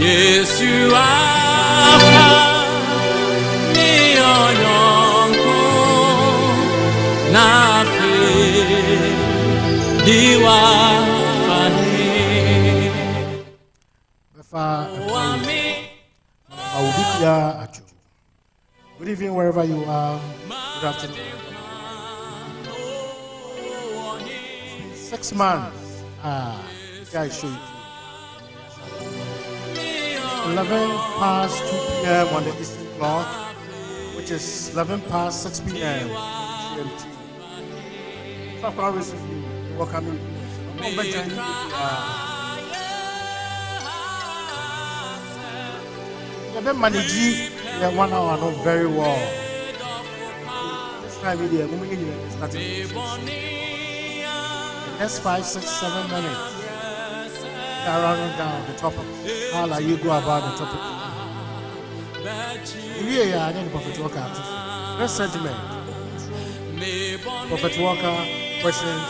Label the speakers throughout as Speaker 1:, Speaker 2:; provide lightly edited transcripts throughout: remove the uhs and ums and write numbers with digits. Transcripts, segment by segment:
Speaker 1: Yes, you are. Me on your Nafi Diwa
Speaker 2: Good evening, wherever you are. Good afternoon. It's been 6 months. Guys, show you. 11 past 2 p.m. on the Eastern Clock, which is 11 past 6 p.m. GMT. So far, recently, welcome you. You've been managing the 1 hour not very well. This time, we are going to start the next 5, 6, 7 minutes. Running down the topic. How are you go about the topic? We are in Prophet Walker. First sentiment. Prophet Walker questions.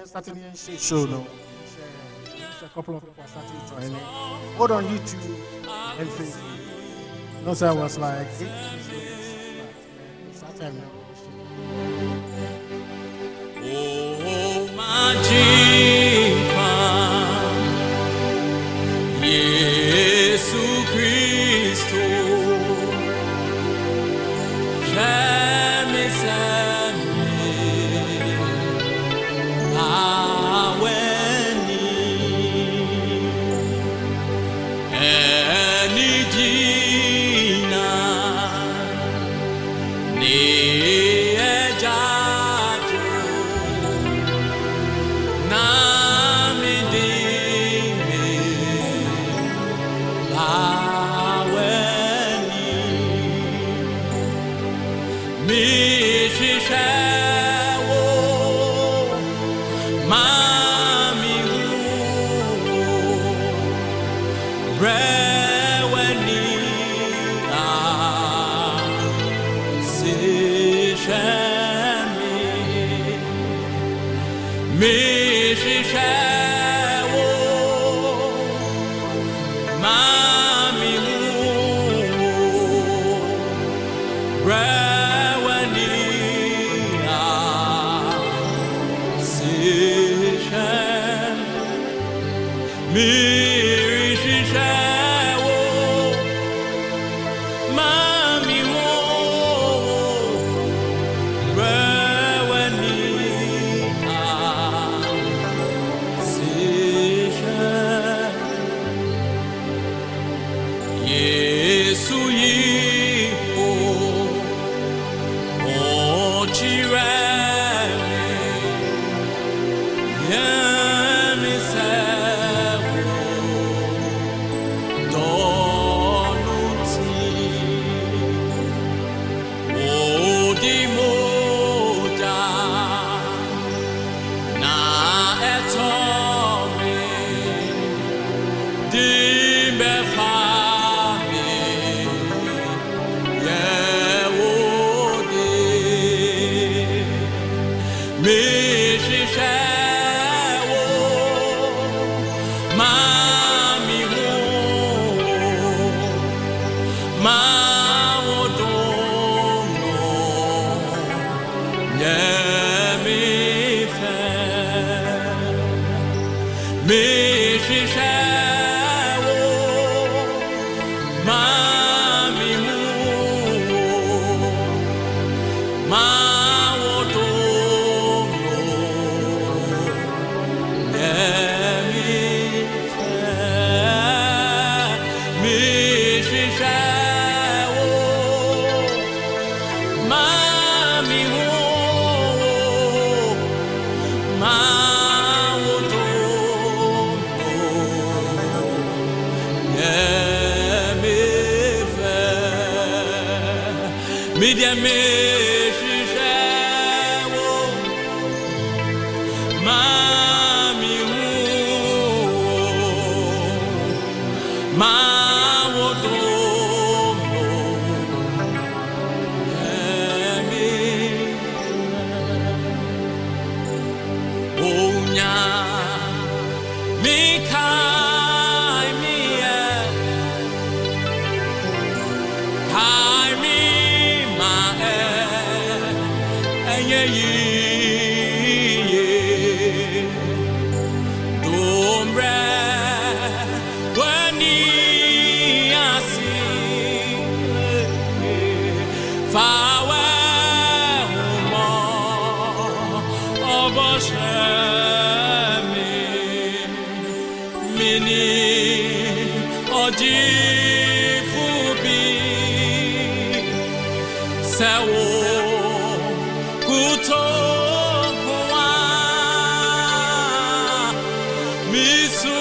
Speaker 2: Starting the show now. A couple of people started joining. Both on YouTube and Facebook. No, so I was like,
Speaker 1: oh, my Jesus, Jesus Christ, media me shishawo mami ma wodo onya mi kai mi kai mi ma enye yi dombre wani asi fawe mo oboshe mini oji fubi sewo kuto kwa misu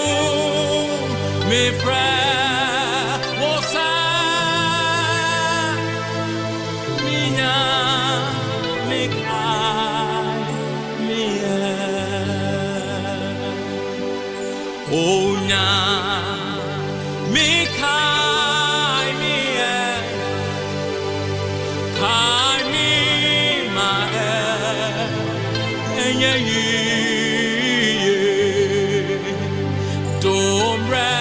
Speaker 1: mi fra wosa minya mikai mie onya mi kai mi kai mi ma enye yi domre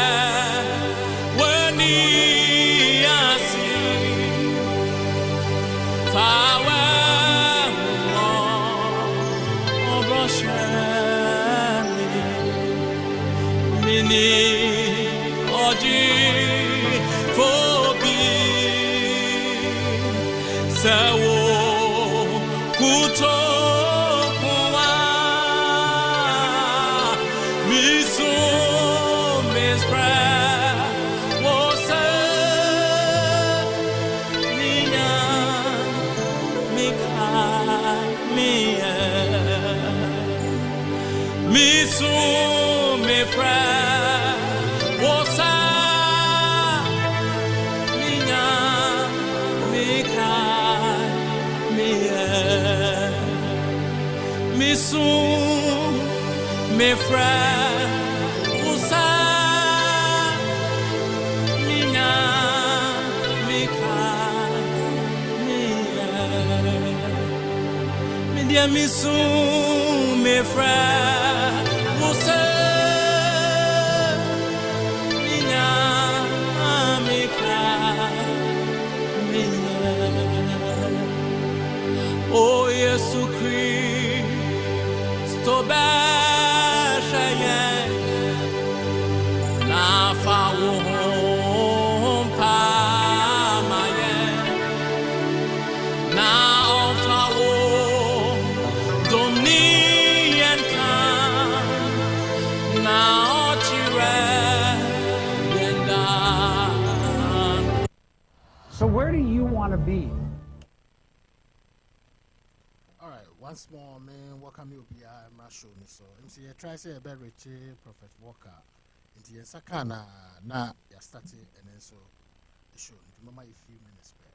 Speaker 1: wani asi fawe mo oboshe mini oji fobi sawo kuto kwa miso mesra wosa minya mikai mie miso mefra wosa minya mikai mie miso mefra wosa minya mikai mie media miso mefra wosa oh Yesu Christo bashaye na fa wo pa maye na fa wo domni en kan na ochire yenda.
Speaker 3: So where do you want to be?
Speaker 2: Once more, man, welcome you be my show. So, MC, try say a better Prophet Walker into your sakana na ya starting and then so the show. Remember a few minutes back.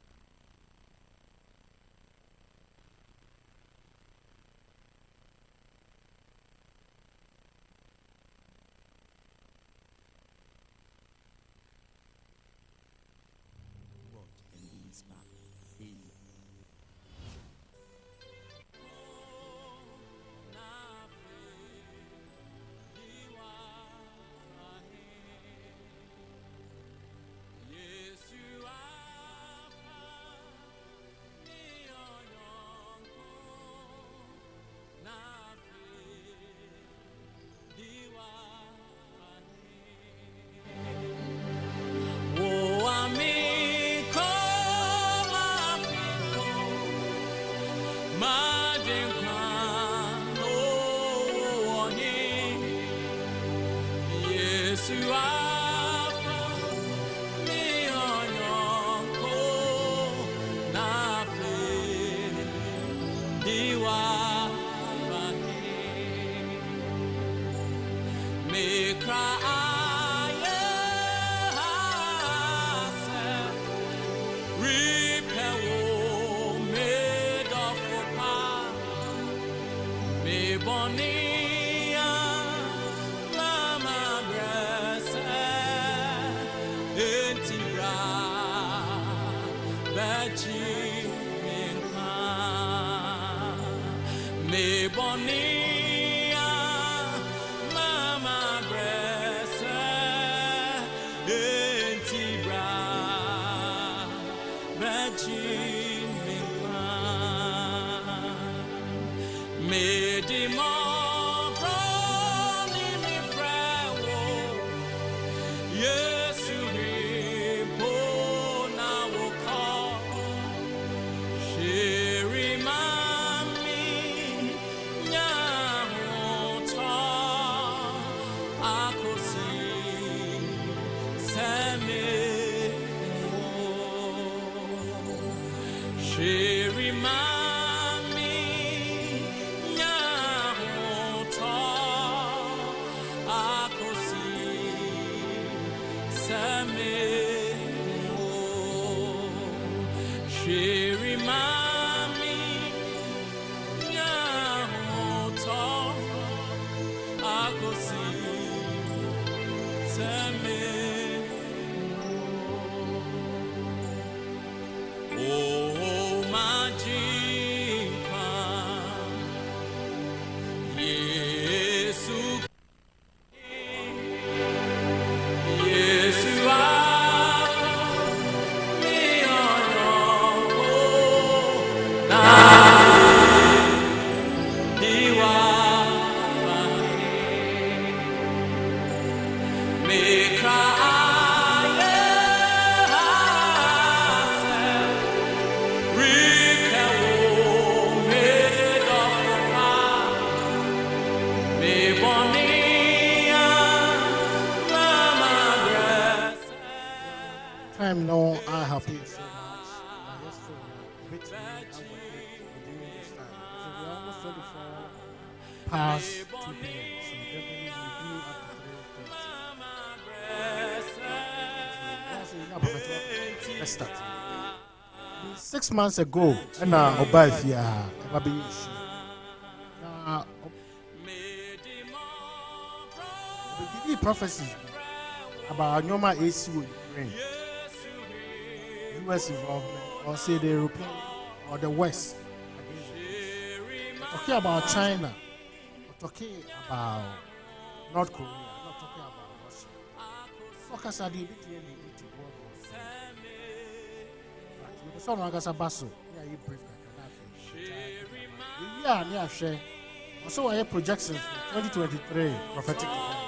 Speaker 1: bonia mama brasa entira bachi minka me bonia mama brasa entira bachi minka me di mo broni mi frawo Yesu ripo na wo call shiri mami nyamoto akosi same shiri mami nyamoto akosi same shiri mami nyamoto akosi same oh majika Yesu Yesu mi ono na diwa me ka aye
Speaker 2: Time no, I have paid so much. I just feel like within this time. So we're almost 24 past 2 p.m. So definitely we do up to 3:30. Let's start. 6 months ago, and Oba Fia, Oba issue. Now, we give you prophecies about Nyoma AC with Ukraine. US involvement, or say the European or the West. We're talking about China, we're talking about North Korea, not talking about Russia. Focus on the bit to work on. So now I basso. Yeah, you brief yeah, yeah, share. Also, I have projections for 2023 prophetic events.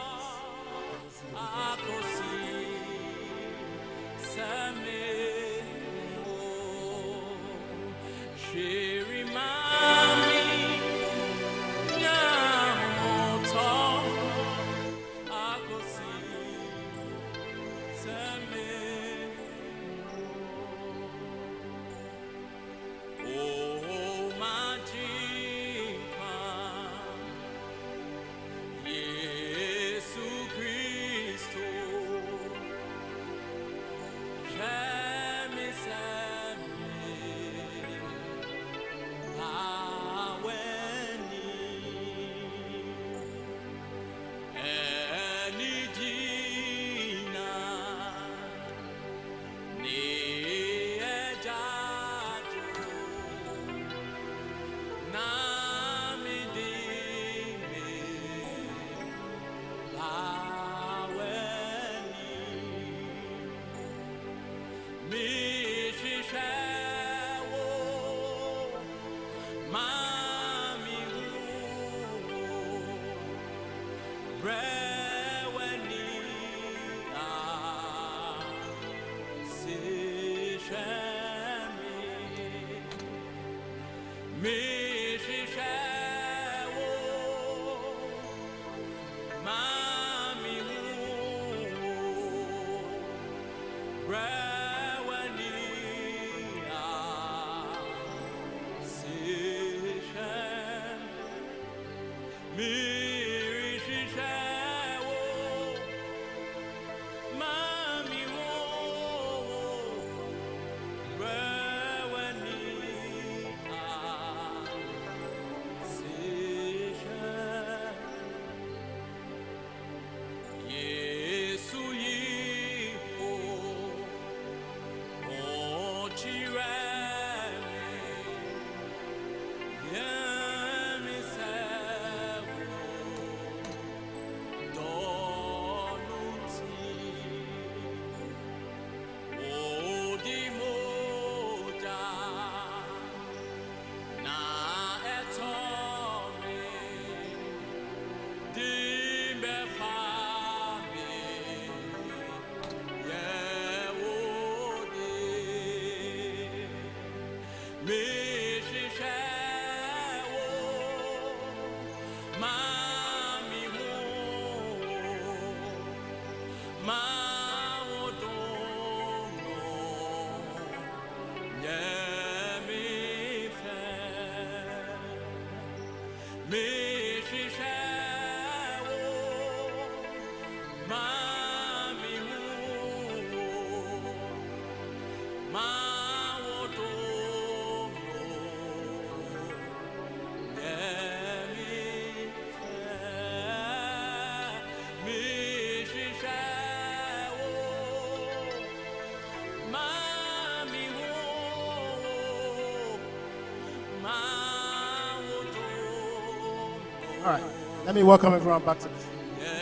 Speaker 2: All right, let me welcome everyone back to this.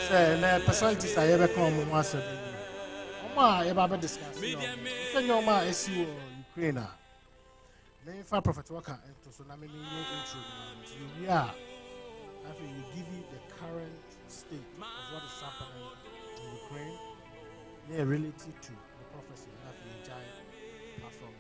Speaker 2: Say, the personalities I ever come once every year. Oma, you ever discuss? Say, no, ma, SU Ukraine. Then, if I prophet worker, and to so, I mean, intro. Yeah, I think we give you the current state of what is happening in Ukraine. Yeah, related to the prophecy. I think we giant platform.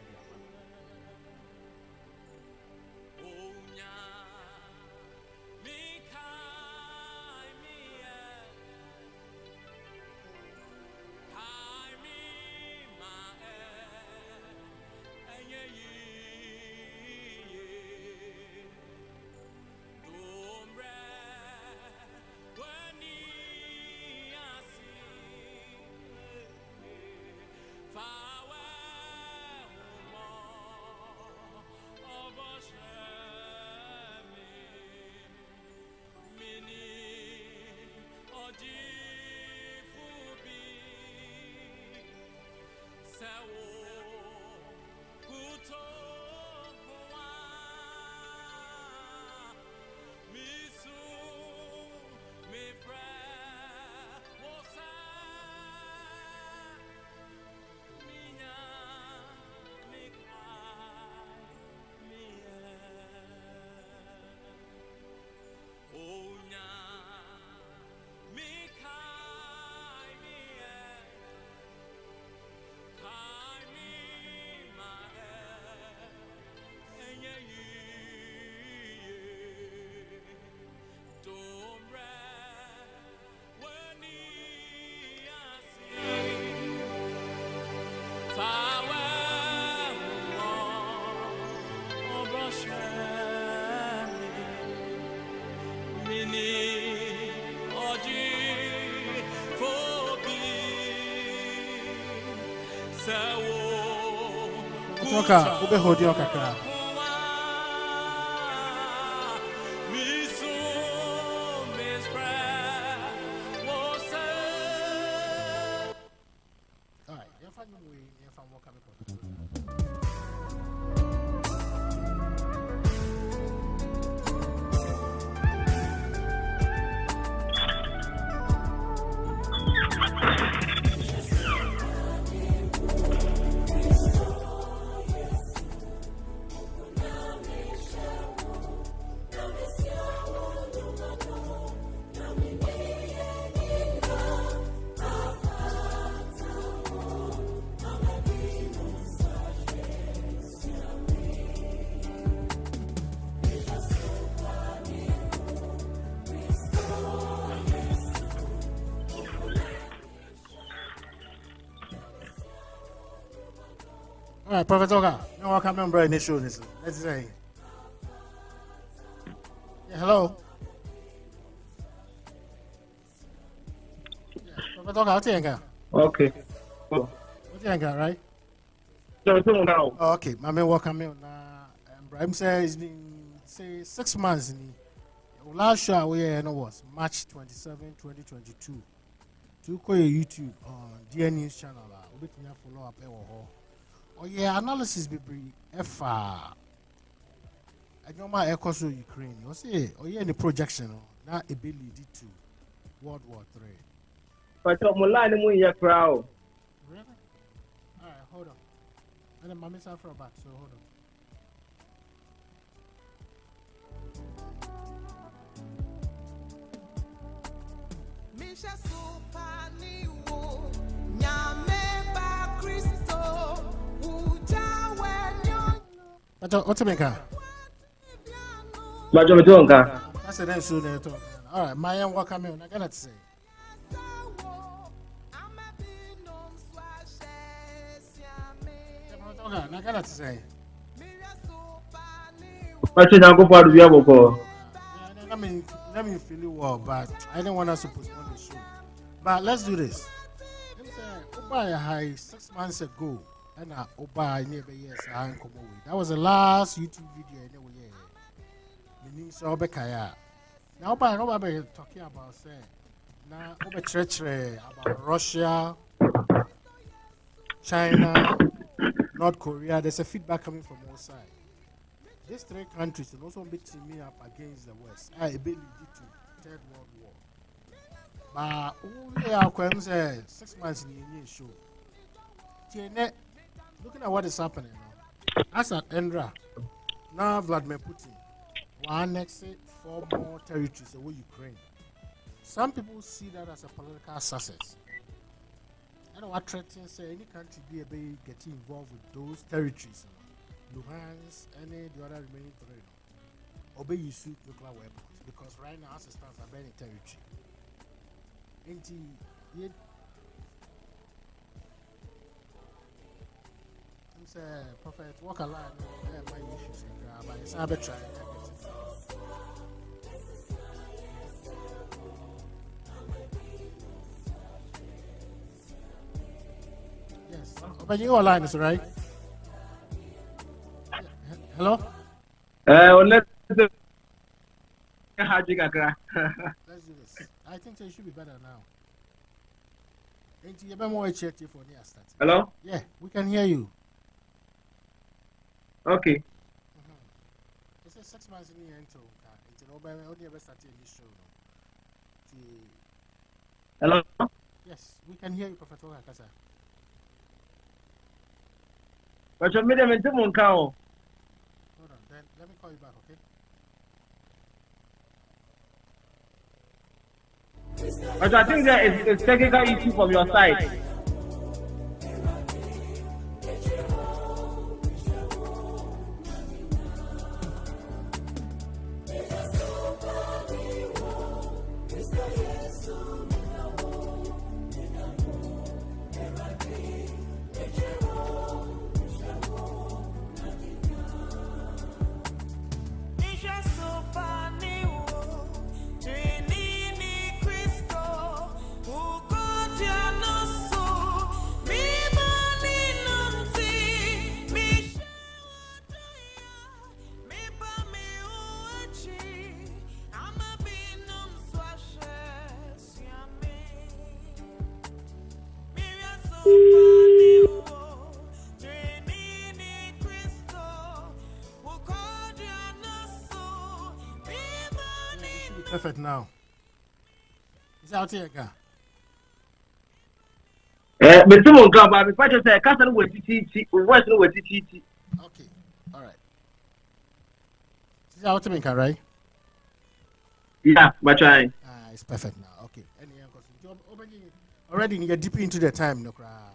Speaker 2: Toka, ube hodi okakra. All right, you're fine. You're fine. Welcome. All right, Prophet Oga, you welcome member in the show. Let's say, yeah, hello. Yeah, Prophet Oga, what's your name?
Speaker 4: Okay.
Speaker 2: What's your name, right?
Speaker 4: So now.
Speaker 2: Oh, okay, my man, welcome me. Ibrahim said it's been say 6 months. Last show we was March 27, 2022. To call your YouTube on DN News channel. We can follow up. Oh yeah, analysis be F. I know my echo so Ukraine. You say, oh yeah, the projection now ability to World War III.
Speaker 4: But I'm line in your crowd.
Speaker 2: Really? All right, hold on. And then mommy for back, so hold on. But what's a maker?
Speaker 4: But you don't care.
Speaker 2: That's an issue there. All right, my young welcome in. I cannot say. I cannot say.
Speaker 4: But you don't go for the Yaboko.
Speaker 2: Let me feel it well, but I didn't want us to postpone the show. But let's do this. Oba high 6 months ago, and Oba never yes, I am coming with. That was the last YouTube video anyway. The name is Obekaya. Now, Oba talking about say now Oba treachery about Russia, China, North Korea. There's a feedback coming from all sides. These three countries will also be teaming up against the West. I believe it to Third World War. But only our claims 6 months in the new show. Looking at what is happening now. As at Endra, now Vladimir Putin will annex 4 more territories away Ukraine. Some people see that as a political success. I know what threatens say any country be able getting involved with those territories. Luhansk, any the other remaining 3, obey use nuclear weapons because right now as it stands are burning territory. Say prophet walk a line, my issues but it's a bit trying. Yes, but you all line is right. Hello?
Speaker 4: Let's do
Speaker 2: Let's do this. I think it should be better now. Ain't you ever more HRT for near start?
Speaker 4: Hello?
Speaker 2: Yeah, we can hear you.
Speaker 4: Okay.
Speaker 2: It's a 6 months in the end. It's an over only ever started this show.
Speaker 4: Hello?
Speaker 2: Yes, we can hear you, Prophet Wakasa.
Speaker 4: But you're medium into Moncao.
Speaker 2: Hold on, then let me call you back, okay?
Speaker 4: But I think there is a technical issue from your side.
Speaker 2: Perfect now. Is that out here, guy?
Speaker 4: Mr. Moncao, but if I just say, Castle with TT, West with TT.
Speaker 2: Okay, all right. Is that out here, right?
Speaker 4: Yeah, but trying.
Speaker 2: It's perfect now. Okay. Already, you get deep into the time, no cry.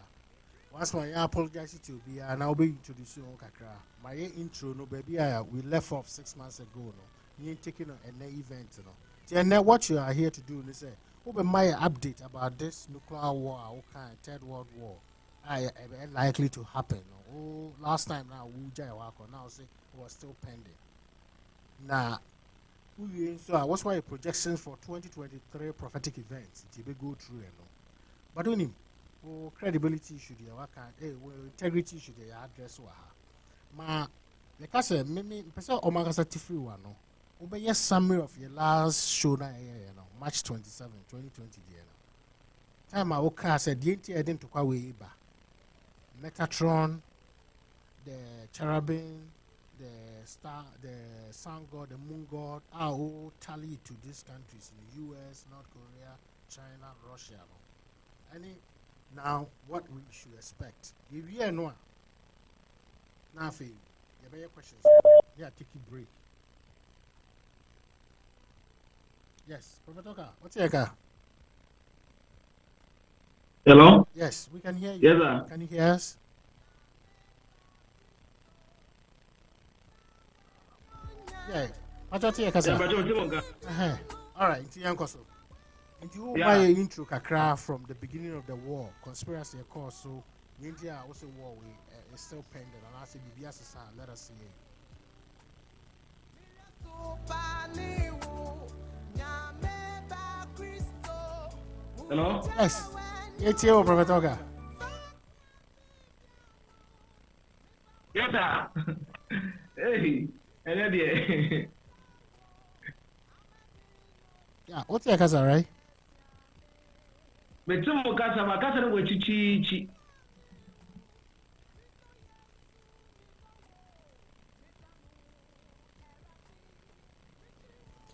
Speaker 2: Once my apologize to be, and I'll be introducing Kakra. My intro, no baby, we left off 6 months ago, no. You ain't taking an event, you know. And then what you are here to do is say, open my update about this nuclear war, okay, Third World War. I likely to happen. Oh, last time now, now say it was still pending. Now, so what's why projections for 2023 prophetic events? It will go through, you know. But when him, credibility should you integrity should you address ma like I said, me person omagasa tifri one no. Obey your summary of your last show na March 27, 2020 time I woke said the entire didn't to way ba Metatron, the cherubim, the star, the sun god, the moon god are all tallied to these countries in the US, North Korea, China, Russia. Now what we should expect. If you know now you have your questions. Yeah, take a break. Yes, Prophet Oka, what's your car?
Speaker 4: Hello?
Speaker 2: Yes, we can hear you.
Speaker 4: Yes, sir.
Speaker 2: Can you hear us? Yeah. Majority ya kasa. All right. Inti yanko so. Inti who buy intro kakra from the beginning of the war, conspiracy cause so India also war we is still pending and I say BBS is let us see it.
Speaker 4: Hello?
Speaker 2: Yes. It's you, Prophet Oga.
Speaker 4: Yes, sir. Hey, hello there.
Speaker 2: Yeah, what's your kasa, right?
Speaker 4: But some kasa, my kasa no chichi.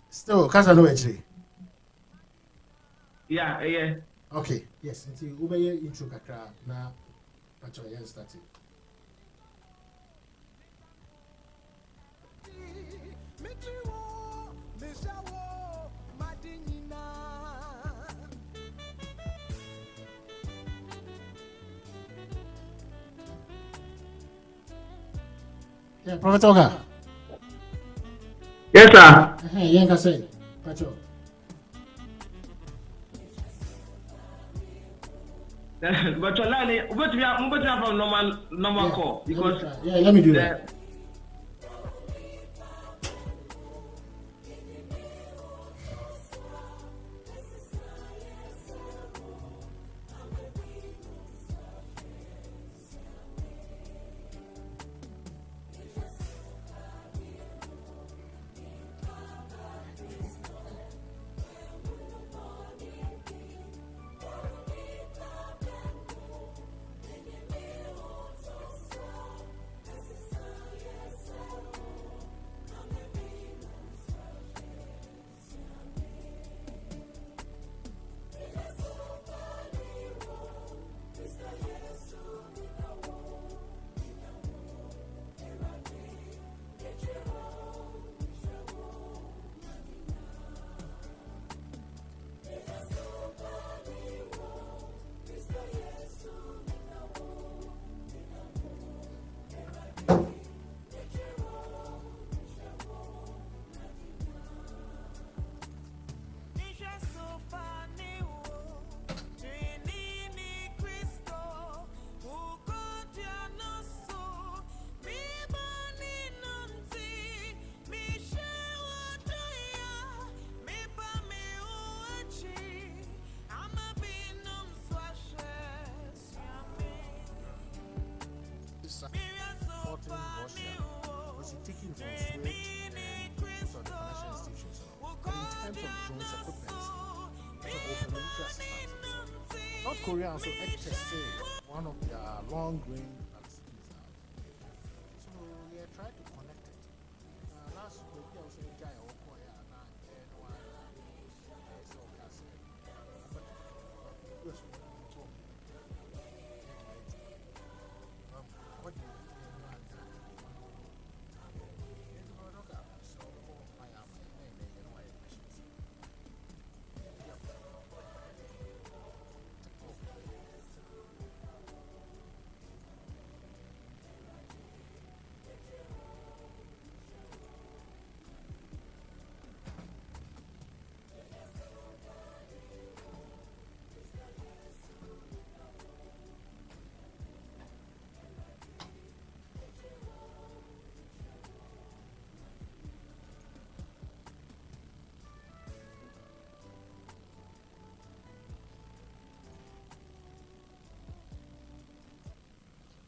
Speaker 2: Still, kasa no actually.
Speaker 4: Yeah.
Speaker 2: Okay, yes. Until Ubeye intro kakra na pacho yen started. Yeah, Prophet Oga.
Speaker 4: Yes, sir.
Speaker 2: Yen kasa pacho.
Speaker 4: But your line, but we have from normal call because
Speaker 2: let me do that. Taking from Sweden and some financial institutions. But in terms of drones equipment, so open military assistance. North Korea also HSA, one of their long-range ballistic missiles. So we are trying to connect it. Last week, I was saying, Jai Okoya, and what do you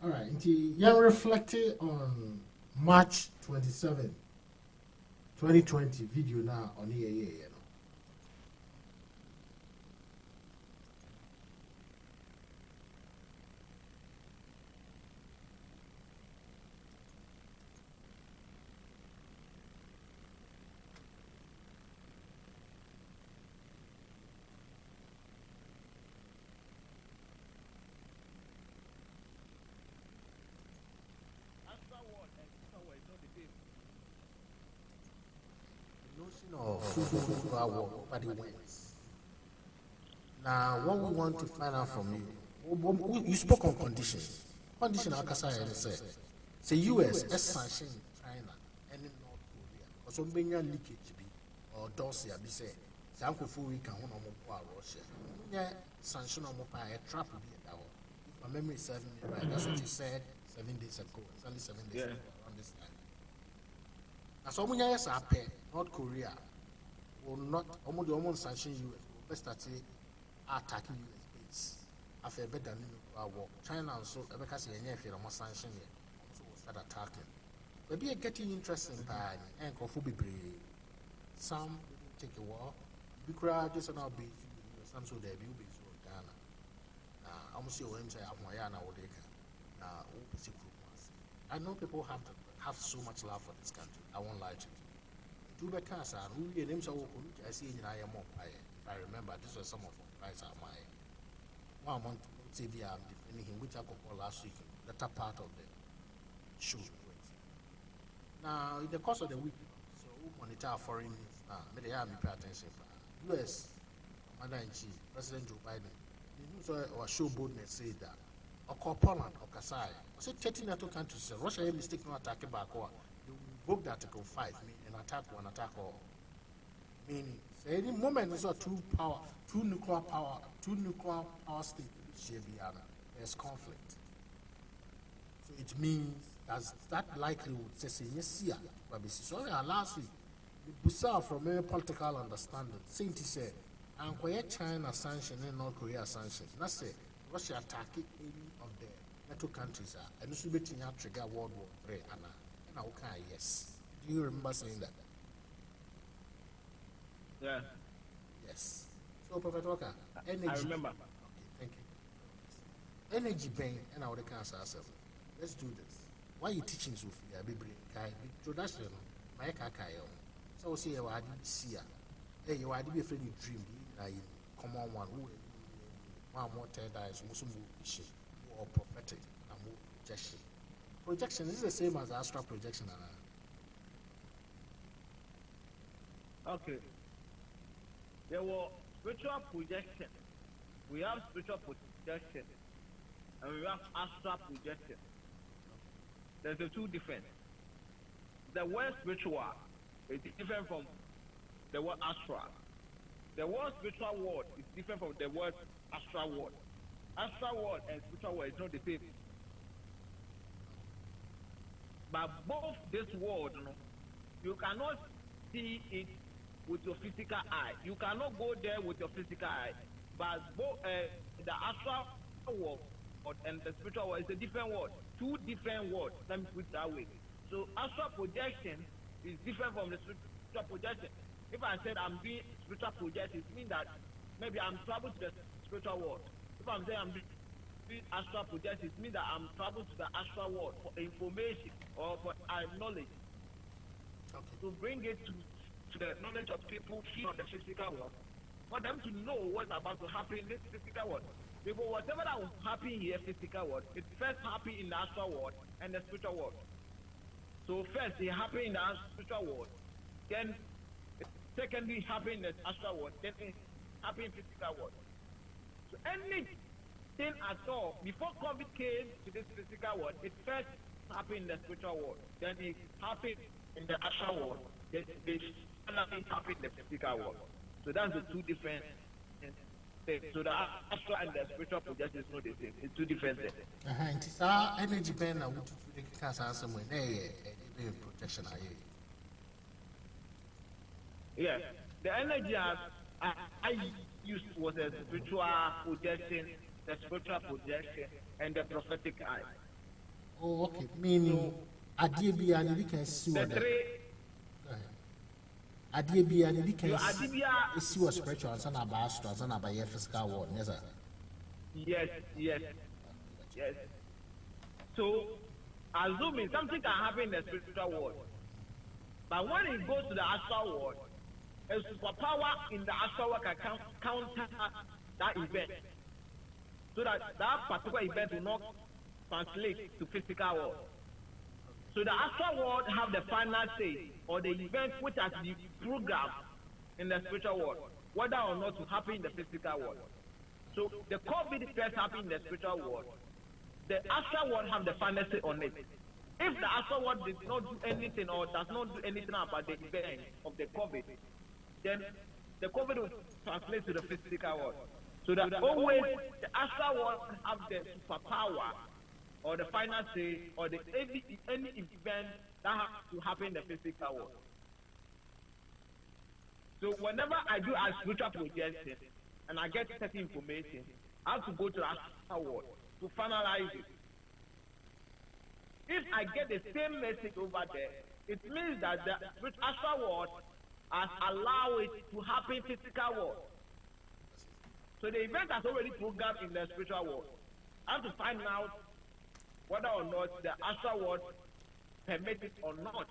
Speaker 2: All right, you reflected on March 27, 2020 video now on here, you know. Of nobody wins. Now, what we want to find out from you, you spoke on conditions. Condition Akasa said, say US, sanction China, and North Korea. Because when benya leakage be or dossier be say, Sanko we can one more Russia. Yeah, sanction on more a trap will be a double. If my memory serves me right, that's what you said 7 days ago. It's only 7 days ago around this time. Now, so many years are paid, North Korea will not almost sanction US, will best start attacking US base. After better than war. China also, because you're here, more sanction here. So we'll start attacking. Maybe getting interesting by and coffee brave. Some take a war. We crowd just an base. Some so there will be so Ghana. Almost your him say Amoyana or Deka. I know people have so much love for this country. I won't lie to you. Two beckers are who you name so I see in I am up. If I remember, this was some of the fights are my 1 month. Say I'm defending him, which I called last week. The top part of the show. Now, in the course of the week, so we monitor foreign news. Now, may they pay attention. U.S. Commander-in-Chief, President Joe Biden, or show boldness say that, or call Poland, or Kasai, or say 30 NATO countries, Russia had mistake no attack back, or they invoked Article 5, meaning an attack one attack all. Meaning, say any moment is two nuclear power states, there's conflict. So it means that likelihood says yes, yeah. But sorry, last week, we saw from a political understanding, saying to say, and China sanction and North Korea sanctions. Not say Russia attacking any of the NATO countries, and this will be trigger World War III. And okay, yes. Do you remember saying that?
Speaker 4: Yeah.
Speaker 2: Yes. So, Prophet Walker, energy.
Speaker 4: I remember.
Speaker 2: Okay, thank you. Energy bank, and I would cancel ourselves. Let's do this. Why are you teaching Sophia? Introduction. My kakayo. So, see, you are see. Hey, you are the friend you dream. Come on, one more 10 days, more prophetic and more projection. Projection is the same as astral projection.
Speaker 4: Okay. There were spiritual projection. We have spiritual projection. And we have astral projection. There's the two different. The word spiritual is different from the word astral. The word spiritual word is different from the word astral word. Astral word and spiritual word is not the same. But both this word, you cannot see it with your physical eye. You cannot go there with your physical eye. But both the astral word and the spiritual word is a different word. Two different words. Let me put it that way. So astral projection is different from the spiritual projection. If I said I'm doing spiritual projection, it means that maybe I'm traveling to the spiritual world. If I'm saying I'm doing astral projection, it means that I'm traveling to the astral world for information or for knowledge. Okay. To bring it to the knowledge of people here on the physical world, for them to know what's about to happen in this physical world. Because whatever that will happen here, physical world, it first happened in the astral world and the spiritual world. So first it happened in the spiritual world, then secondly happened in the astral world, then it happened in the physical world. So anything at all, before COVID came to this physical world, it first happened in the spiritual world, then it happened in the astral world, then it finally happened in the physical world. So that's the two different things. So the astral and the spiritual projection is not the same. It's two different things.
Speaker 2: It's our energy pen and what to cast somewhere. Protection.
Speaker 4: Yeah, the energy I used was a spiritual projection, the spiritual projection, and the prophetic eye.
Speaker 2: Oh, okay. Meaning, Adibi and we can see
Speaker 4: the three.
Speaker 2: Adibi and we can see what spiritual and about astral and about your physical world.
Speaker 4: Yes. So, assuming something can happen in the spiritual world, but when it goes to the astral world, a superpower in the astral world can counter that event, so that particular event will not translate to physical world. So the astral world have the final say, or the event which has been programmed in the spiritual world, whether or not to happen in the physical world. So the COVID first happened in the spiritual world. The astral world have the final say on it. If the astral world did not do anything or does not do anything about the event of the COVID, then the COVID will translate to the physical world. So that always the astral world have the superpower or the final say or the any event that has to happen in the physical world. So whenever I do a spiritual projection and I get certain information, I have to go to the astral world to finalize it. If I get the same message over there, it means that the astral world has allowed it to happen physical world. So the event has already programmed in the spiritual world. I have to find out whether or not the astral world permits it or not.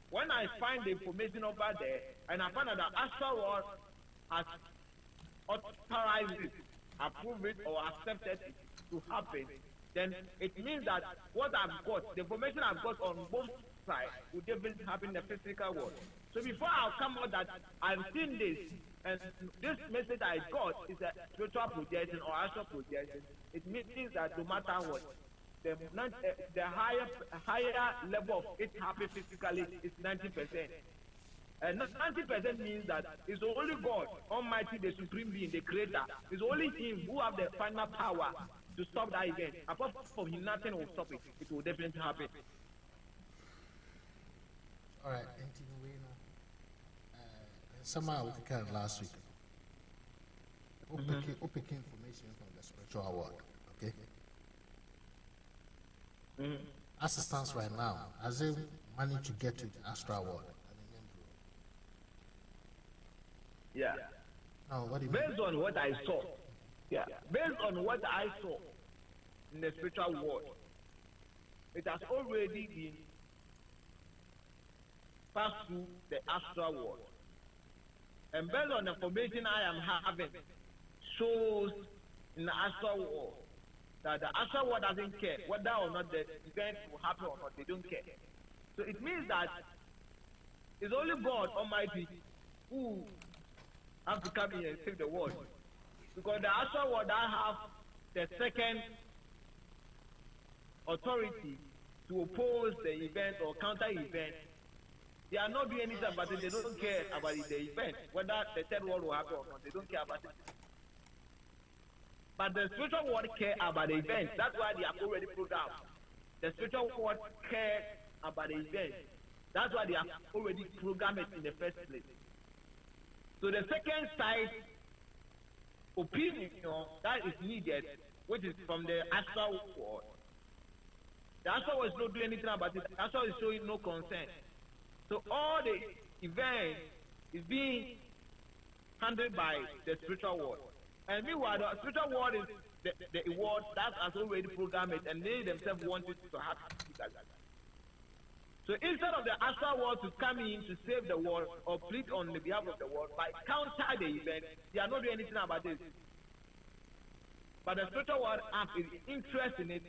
Speaker 4: When I find the information over there, and I find that the astral world has authorized it, approved it, or accepted it to happen, then it means that what I've got, the information I've got on both sides, will definitely happen in the physical world. So before I'll come out that I've seen this, and this message I got is a spiritual projection or astral projection, it means that no matter what, the higher level of it happening physically is 90%. And 90% means that it's only God, Almighty, the Supreme Being, the Creator. It's only Him who have the final power to stop that event. Apart from Him, nothing will stop it. It will definitely happen.
Speaker 2: All right, somehow we can last week. We'll pick information from the spiritual world, okay? As it stands right now, as they manage to get to the astral world.
Speaker 4: Yeah.
Speaker 2: Now, what do you
Speaker 4: based on what I saw, based on what I saw in the spiritual world, it has already been passed through the astral world. And based on the information I am having, shows in the astral world that the astral world doesn't care whether or not the event will happen or not. They don't care. So it means that it's only God Almighty who have to come here and save the world. Because the astral world that have the second authority to oppose the event or counter event, they are not doing anything about it. They don't care about the event, whether the third world will happen or not. They don't care about it. But the spiritual world care about the event. That's why they are already programmed. The spiritual world care about the event. That's why they are already programmed in the first place. So the second side opinion that is needed, which is from the astral world. The astral world is not doing anything about it. The astral is showing no concern. So all the events is being handled by the spiritual world. And meanwhile, the spiritual world is the world that has already programmed it, and they themselves want it to happen. So instead of the astral world to come in to save the world or plead on the behalf of the world by counter the event, they are not doing anything about this. But the spiritual world has an interest in it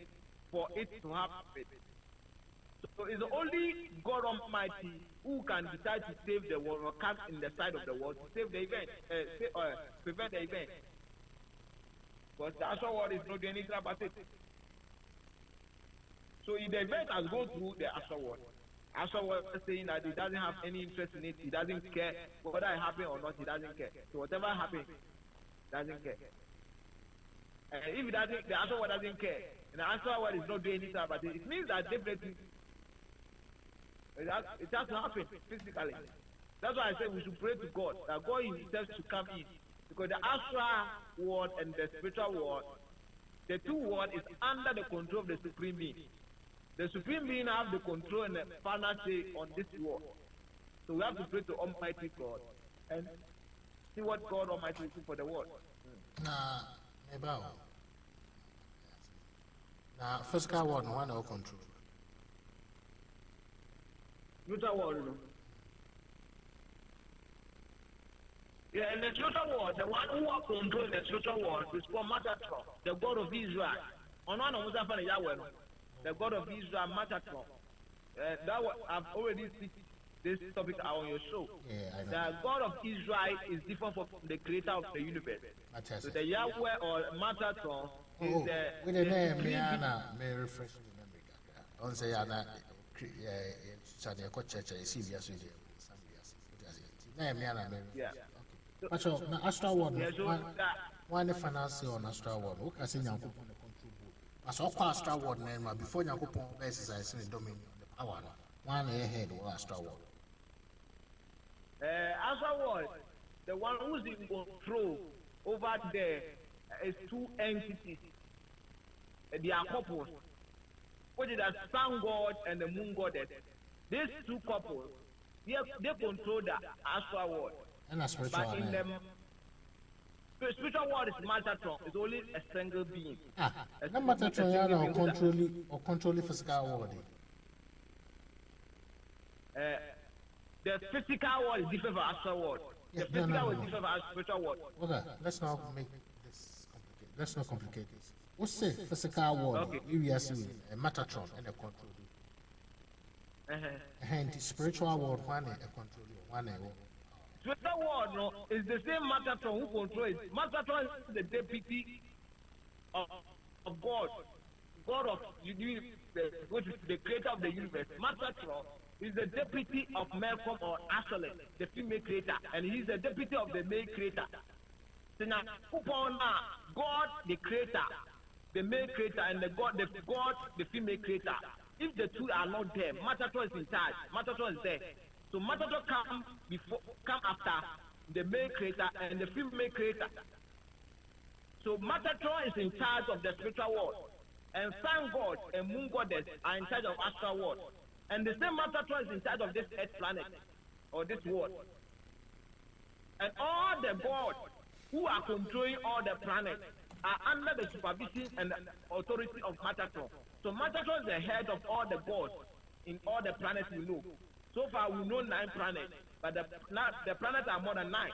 Speaker 4: for it to happen. So it's only God Almighty who can decide to save the world or come in the side of the world to save the event, prevent the event. But the astral world is not doing anything about it. So if the event has gone through the astral world, astral world is saying that he doesn't have any interest in it, he doesn't care whether it happens or not, he doesn't care. So whatever happens, doesn't care. And if it doesn't, the astral world doesn't care, and the astral world is not doing anything about it, it means that definitely it has to happen physically. That's why I say we should pray to God, that God himself should come in. Because the astral world and the spiritual world, the two worlds is under the control of the Supreme Being. The Supreme Being have the control and the final say on this world. So we have to pray to Almighty God and see what God Almighty will do for the world.
Speaker 2: Now, physical world, no one will control.
Speaker 4: Spiritual world, yeah, in the spiritual world, the one who are controlling the spiritual world is called Matatron, the God of Israel. On one of the God of Israel, Matatron. I've already seen this topic on your show.
Speaker 2: Yeah,
Speaker 4: the God of Israel is different from the creator of the universe. So the Yahweh or Matatron is
Speaker 2: with the name, may refresh the memory. On say ana Sunday ko church e see bia so je. Na me ana me.
Speaker 4: Yeah.
Speaker 2: Pacho na astral world.
Speaker 4: Yeah, so
Speaker 2: One finance on astral world. O ka say Nyankopon the control board. As o kwa astral world na ma before Nyankopon exercise the dominion, the power no. One head was astral world.
Speaker 4: Astral world, the one who's in control over there is two entities. They are couples, which is the sun god and the moon goddess. These two couples, they control the astral world.
Speaker 2: And a spiritual
Speaker 4: But in the spiritual world is Matatron. It's only a single being.
Speaker 2: No Matatron or control physical world.
Speaker 4: The physical world is different from astral world. The physical world is different from spiritual world.
Speaker 2: Okay, let's not make this complicated. Let's not complicate this. What's the physical world?
Speaker 4: Okay.
Speaker 2: We are seeing a Matatron and a control. And the spiritual world, one a control, one a
Speaker 4: spiritual world no, is the same Matatron who controls it. Matatron is the deputy of God. God of which is the creator of the universe. Matatron is the deputy of Malcolm or Ashley, the female creator, and he's the deputy of the male creator. So now, God, the creator, the male creator, and the God, the female creator. If the two are not there, Matatron is in charge. Matatron is there. So Matatron come after the male creator and the female creator. So Matatron is in charge of the spiritual world, and sun god and moon goddess are in charge of astral world. And the same Matatron is in charge of this earth planet or this world. And all the gods who are controlling all the planets are under the supervision and authority of Matatron. So Matatron is the head of all the gods in all the planets we know. So far we know 9 planets, but the planets are more than 9.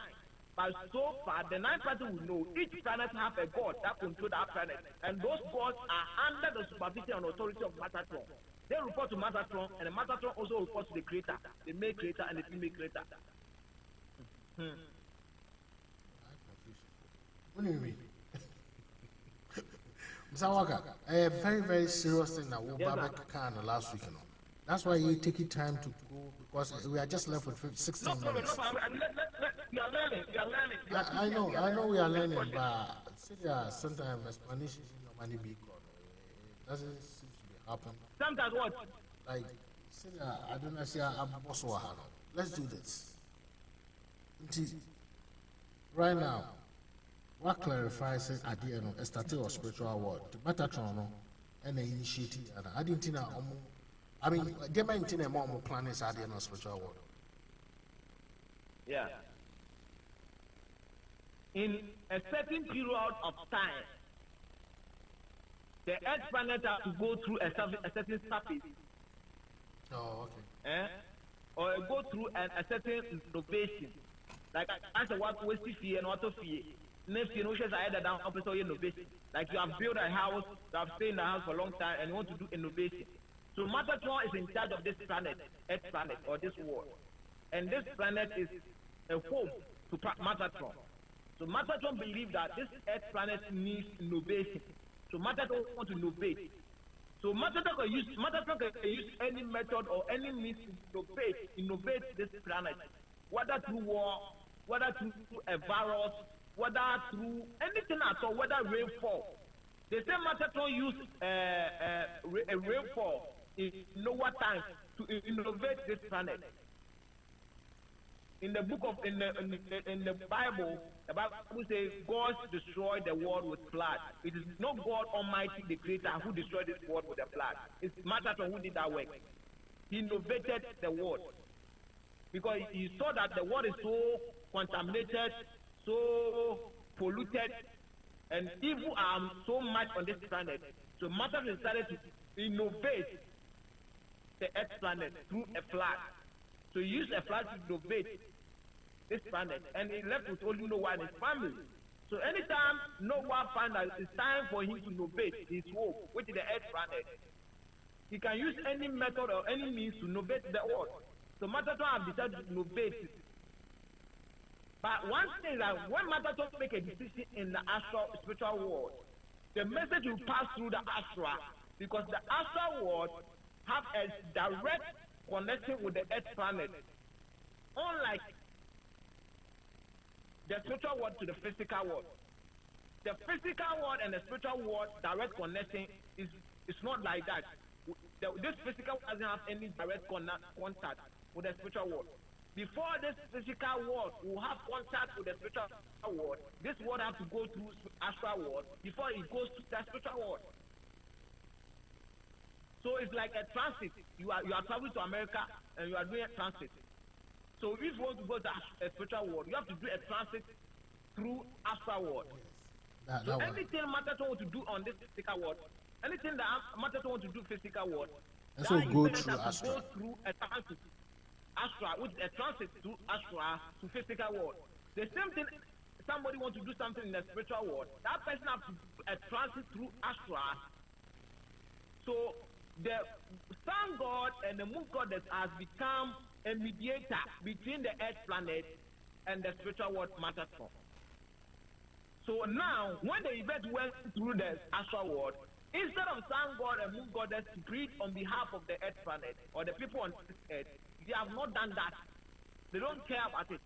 Speaker 4: But so far the 9 planets we know, each planet has a god that controls that planet. And those gods are under the supervision and authority of Matatron. They report to Matatron, and the Matatron also reports to the creator, the male creator and the female creator.
Speaker 2: What do you mean? Mr. Walker, a very, very serious thing that we Babak last week. You know. That's why you take your time to go, because we are just left with 16 minutes.
Speaker 4: We are learning.
Speaker 2: I know we are learning, but sometimes explanation is not money big. It doesn't seem to be happening.
Speaker 4: Sometimes what?
Speaker 2: Like, I don't know, say I'm boss. Let's do this. Right now, what clarifies it at the end of a statue of spiritual world? The Matatron and the initiative. And I didn't know. I mean, they maintain a more planets at the end of spiritual world.
Speaker 4: Yeah. In a certain period of time, the Earth planet has to go through a certain surface.
Speaker 2: Oh, okay.
Speaker 4: Or go through a certain innovation. Like as a what we see and what to fear. Next year, no shares are down opposite innovation. Like you have built a house, you have stayed in the house for a long time, and you want to do innovation. So Matatron is in charge of this planet, Earth planet, or this world. And this planet is a home to Matatron. So Matatron believes that this Earth planet needs innovation. So Matatron wants to innovate. So Matatron can use any method or any means to innovate this planet, whether through war, whether through a virus, whether through anything at all, whether rainfall. The same Matatron use a rainfall in lower times to innovate this planet. In the book of in the Bible says God destroyed the world with flood. It is not God Almighty, the Creator, who destroyed this world with a flood. It's Matatron who did that work. He innovated the world because he saw that the world is so contaminated, so polluted, and evil are so much on this planet. So Matatron decided to innovate the Earth planet through a flood. So he used a flood to innovate this planet, and he left with only Noah and his family. So anytime Noah finds that it's time for him to innovate his home, which is the Earth planet, he can use any method or any means to innovate the world. So Matatron have decided to innovate it. But one thing is that when Matatron make a decision in the astral spiritual world, the message will pass through the astral, because the astral world have a direct connection with the earth planet. Unlike the spiritual world to the physical world. The physical world and the spiritual world direct connection is not like that. This physical world doesn't have any direct contact with the spiritual world. Before this physical world will have contact with the spiritual world, this world has to go through astral world before it goes to the spiritual world. So it's like a transit. You are traveling to America and you are doing a transit. So if you want to go to a spiritual world, you have to do a transit through astral world. So anything matter to want to do on this physical world, anything that matter to want to do physical world,
Speaker 2: that so go through astral.
Speaker 4: Go through a transit, astral, with a transit through astral to physical world. The same thing. Somebody wants to do something in the spiritual world, that person has to do a transit through astral. So the sun god and the moon goddess has become a mediator between the earth planet and the spiritual world matter form. So now, when the event went through the astral world, instead of sun god and moon goddess to preach on behalf of the earth planet or the people on this earth, they have not done that. They don't care about it.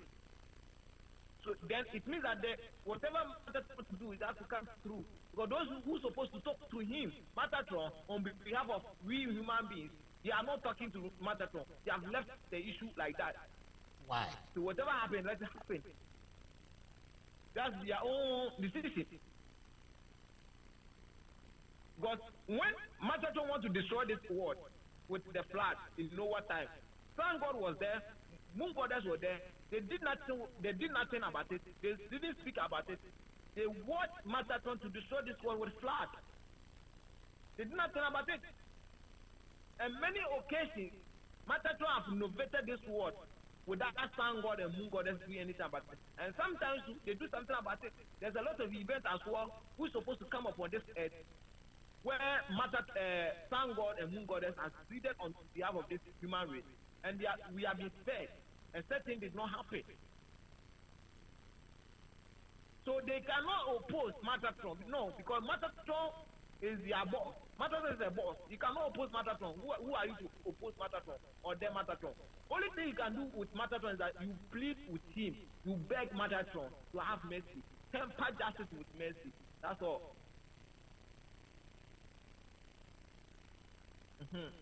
Speaker 4: So then it means that whatever Matter to do, it has to come through. Because those who are supposed to talk to him, Matatron, on behalf of we human beings, they are not talking to Matatron. They have left the issue like that.
Speaker 2: Why?
Speaker 4: So whatever happened, let it happen. That's their own decision. Because when Matatron wants to destroy this world with the flood in Noah time, Sun God was there, Moon Goddess were there. They did nothing about it. They didn't speak about it. They watched Matatron to destroy this world with flood. They did nothing about it. And many occasions, Matatron have innovated this world without Sun God and Moon Goddess doing anything about it. And sometimes they do something about it. There's a lot of events as well who's supposed to come upon this earth where Sun God and Moon Goddess has pleaded on behalf of this human race. And we have been spared. And certain did not happen. So they cannot oppose Matatron. No, because Matatron is their boss. Matatron is their boss. You cannot oppose Matatron. Who are you to oppose Matatron or their Matatron? Only thing you can do with Matatron is that you plead with him. You beg Matatron to have mercy. Temper justice with mercy. That's all. Mm-hmm.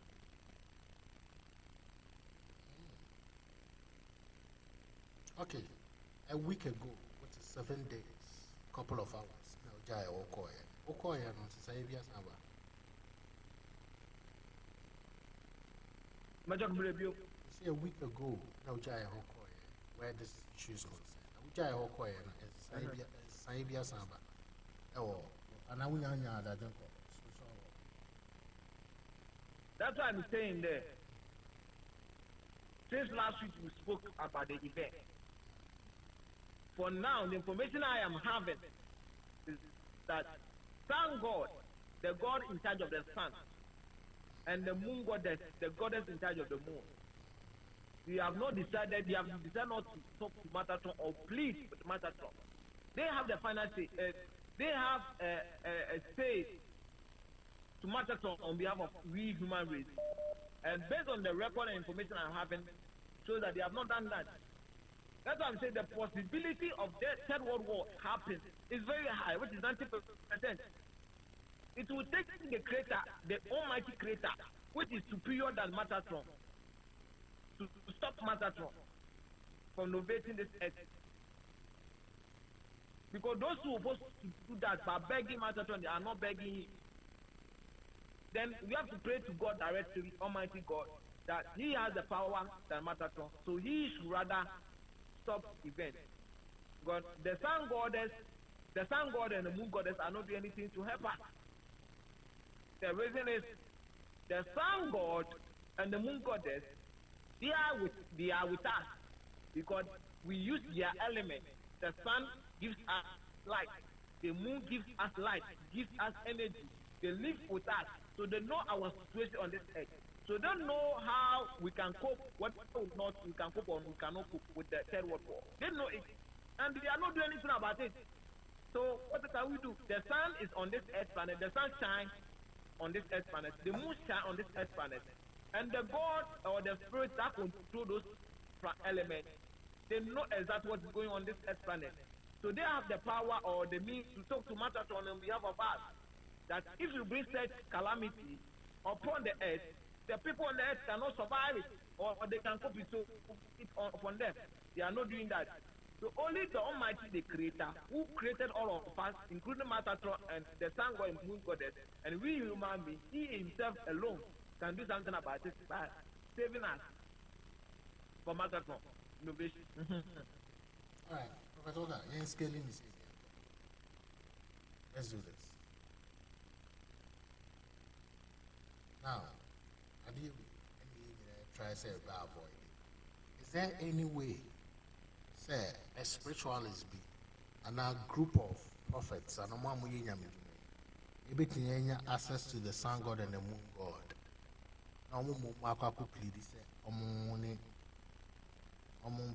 Speaker 2: Okay, a week ago, which is 7 days, couple of hours. Now, Jaya Okoye. Okoye, no, Sisabia Saba. See, a week ago, now Jaya Okoye, where this issue is concerned. Now, Jaya Okoye is Sabia Saba. Oh, and I will not know that.
Speaker 4: That's what I'm saying there. Since last week, we spoke about the event. For now, the information I am having is that Sun God, the God in charge of the sun, and the moon goddess, the goddess in charge of the moon, they have decided not to talk to Matatron or plead with Matatron. They have the final say. They have a say to Matatron on behalf of we human race. And based on the record and information I'm having, shows that they have not done that. That's why I'm saying the possibility of the Third World War happening is very high, which is 90%. It will take the creator, the almighty creator, which is superior than Matatron, to stop Matatron from innovating this earth. Because those who are supposed to do that by begging Matatron, they are not begging him. Then we have to pray to God directly, Almighty God, that he has the power than Matatron. So he should rather stop events. God, the sun god and the moon goddess are not doing anything to help us. The reason is the sun god and the moon goddess, they are with us because we use their element. The sun gives us light, the moon gives us light, gives us energy. They live with us, so they know our situation on this earth. So they don't know how we can cope, what not we can cope or we cannot cope with the Third World War. They know it, and they are not doing anything about it. So what can we do? The sun is on this earth planet. The sun shines on this earth planet. The moon shines on this earth planet. And the God or the spirit that control those elements, they know exactly what's going on this earth planet. So they have the power or the means to talk to Matatron on behalf of us. That if you bring such calamity upon the earth, the people on the earth cannot survive it, or they can copy it upon them. They are not doing that. So only the Almighty, the Creator, who created all of us, including Matatron and the Sun God and Moon Goddess, and we human beings, He Himself alone can do something about it by saving us from Matatron innovation.
Speaker 2: All right, Professor Oga, you're scaling this area. Let's do this. Now, how do you try to say about avoid it? Is there any way, say, a spiritualist be, and a group of prophets, and a man able to access to the sun god and the moon god? Now, I'm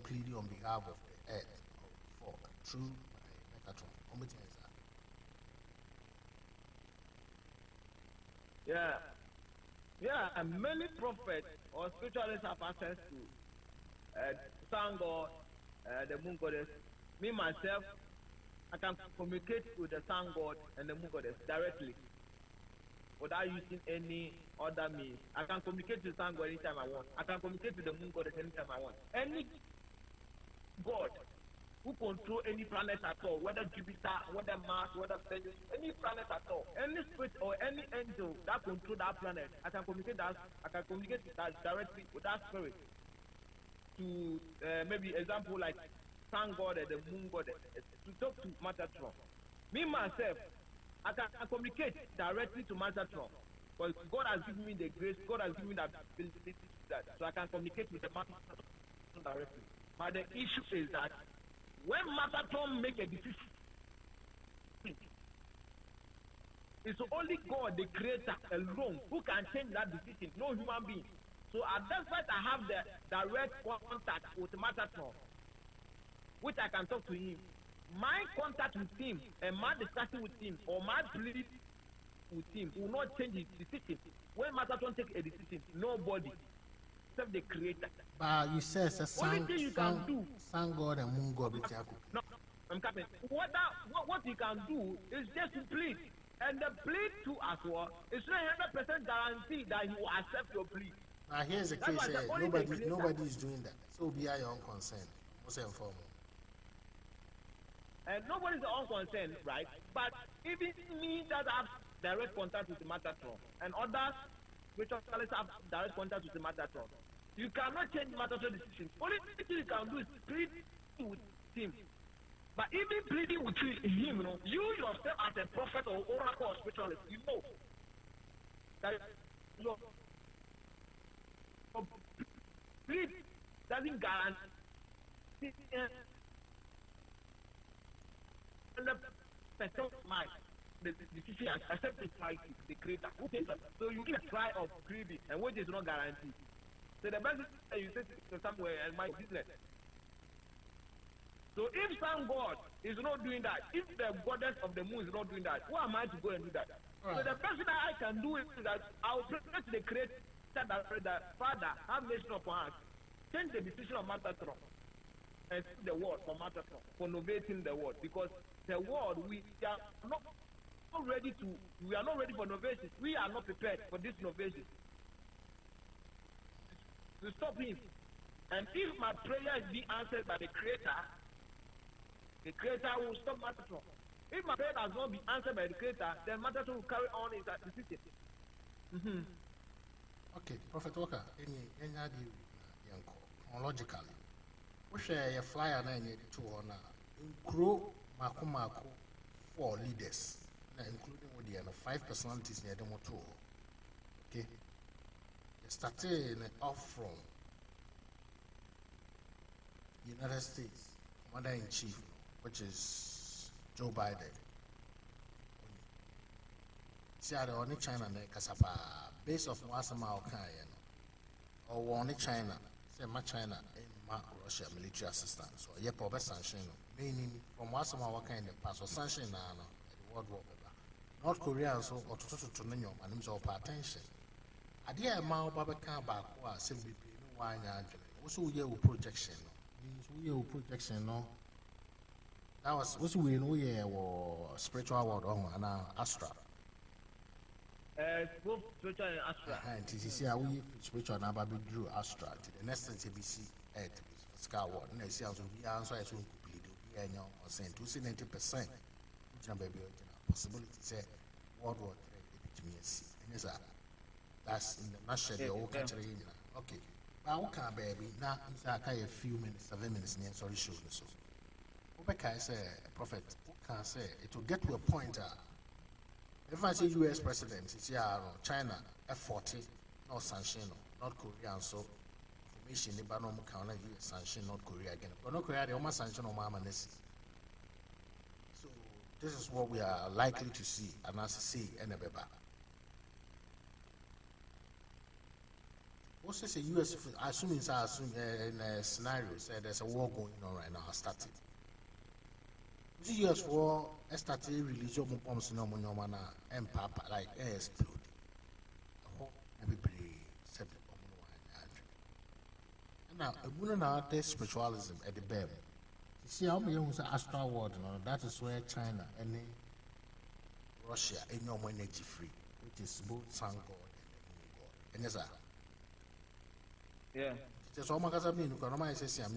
Speaker 2: plead on behalf of the earth for true Metatron.
Speaker 4: Yeah, and many prophets or spiritualists have access to sun god, the moon goddess. Me myself, I can communicate with the sun god and the moon goddess directly without using any other means. I can communicate with the sun god anytime I want. I can communicate with the moon goddess anytime I want. Any god who control any planet at all, whether Jupiter, whether Mars, whether Venus, any planet at all, any spirit or any angel that control that planet, I can communicate with that directly with that spirit. To maybe example like sun god and the moon god, to talk to Matatron. Me myself, I can communicate directly to Matatron, because God has given me the grace, God has given me the ability to do that, so I can communicate with the Matatron directly. But the issue is that when Matatron make a decision, it's only God, the Creator alone, who can change that decision, no human being. So at that point, I have the direct contact with Matatron, which I can talk to him. My contact with him and my discussion with him or my plea with him will not change his decision. When Matatron takes a decision, nobody except the Creator.
Speaker 2: But you say it's a sun god and moon god.
Speaker 4: No, I'm coming. What you can do is just to plead. And the plea to as well is not 100% guarantee that he will accept your plea.
Speaker 2: Now here's the case, nobody is doing that. So be your own concern. Most and foremost.
Speaker 4: And nobody is unconcerned, right? But even me that have direct contact with the Matatron and others which spiritualists have direct contact with the Matatron, you cannot change Matatron's decision. Only thing you can do is plead with him. But even pleading with him, you yourself as a prophet or oracle or spiritualist, you know that your plead doesn't guarantee the person mind the decision accepted by the Creator. So you can try of greedy and which is not guaranteed. So the best is you say to somewhere and my business. So if some God is not doing that, if the goddess of the moon is not doing that, who am I to go and do that? Right. So the best thing that I can do is that I will pray to the Creator that Father, have mercy upon us. Change the decision of Matatron and see the word for Matatron, for innovating the word. Because the word, we are not ready for innovation. We are not prepared for this innovation. To stop him. And if my prayer is being answered by the Creator will stop Matatron. If my prayer has not been answered by the Creator, then Matatron will carry on his decision.
Speaker 2: Okay, Prophet Walker, chronologically, we share a flyer na any two on grow Mako 4 leaders, including with the 5 personalities near the motor. Okay, starting off from United States Commander in Chief, which is Joe Biden. See, I only China Kasapa, base of Wasama or only China, say my China and Russia military assistance, or Yepo sanction, meaning from Wasama kind of pass or sanction the World War. North Korea also or to Nino and himself attention. Adeɛ a ɛma wo ba bɛka baako a sɛ bebree no woanya adwene wo so woyɛ wo projection no means woyɛ wo projection no that was wo so wei no woyɛ wɔ spiritual world ɔho anaa astral
Speaker 4: Both spiritual and astral.
Speaker 2: nti sisi a woyɛ spiritual na aba bɛduru astral nti the next thing sɛ bɛsi earth physical world na ɛsi a so obiara nso ayɛ so nkupie de obiara anya ɔsɛn nti wosi 90% wogyina baabi a wogyina possibility sɛ world war 3 ɛbɛtumi asi ɛnyɛ saa that's in the nutshell deɛ woka kyerɛ yɛ nyina okay ba woka baabi na nsa aka yɛ few minutes 7 minutes ne ɛnsɔre show no so wobɛkae sɛ prophet woka sɛ it will get to a point a if I say US president it's China F40 no sanction no North Korea and so information the ban on US sanction North Korea again but North Korea they almost sanction on Mamanesi. So this is what we are likely to see and as I see and what's this US assuming in a scenario say there's a war going on right now started. The US for started religion bombs no money and papa like explode. Now, a woman out there spiritualism at the BEM. You see, how many use astral world, that is where China and Russia ain't no more energy free, which is both sun god and the moon god. And yes,
Speaker 4: Yeah.
Speaker 2: just all my cousin, you can normally say, I'm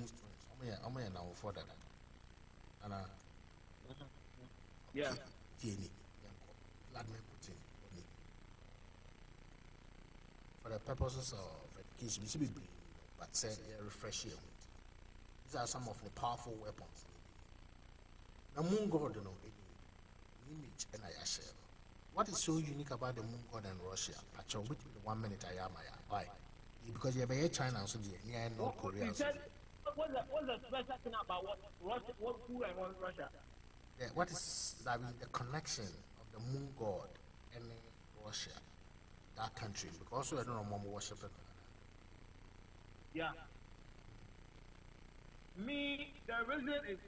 Speaker 2: now for that. And
Speaker 4: Yeah.
Speaker 2: Jenny, Vladimir Putin, for the purposes of education, we should be but say refresh you. These are some of the powerful weapons. The moon god, image and I share. What is so unique about the moon god and Russia? Pacho, which the 1 minute I am, why? Because you have a China, so near North Korea.
Speaker 4: What's the special thing about what Russia, what who and what Russia?
Speaker 2: Yeah, what is that mean, the connection of the moon god and Russia, that country? Because also I don't know more worship.
Speaker 4: Yeah. Me, the reason is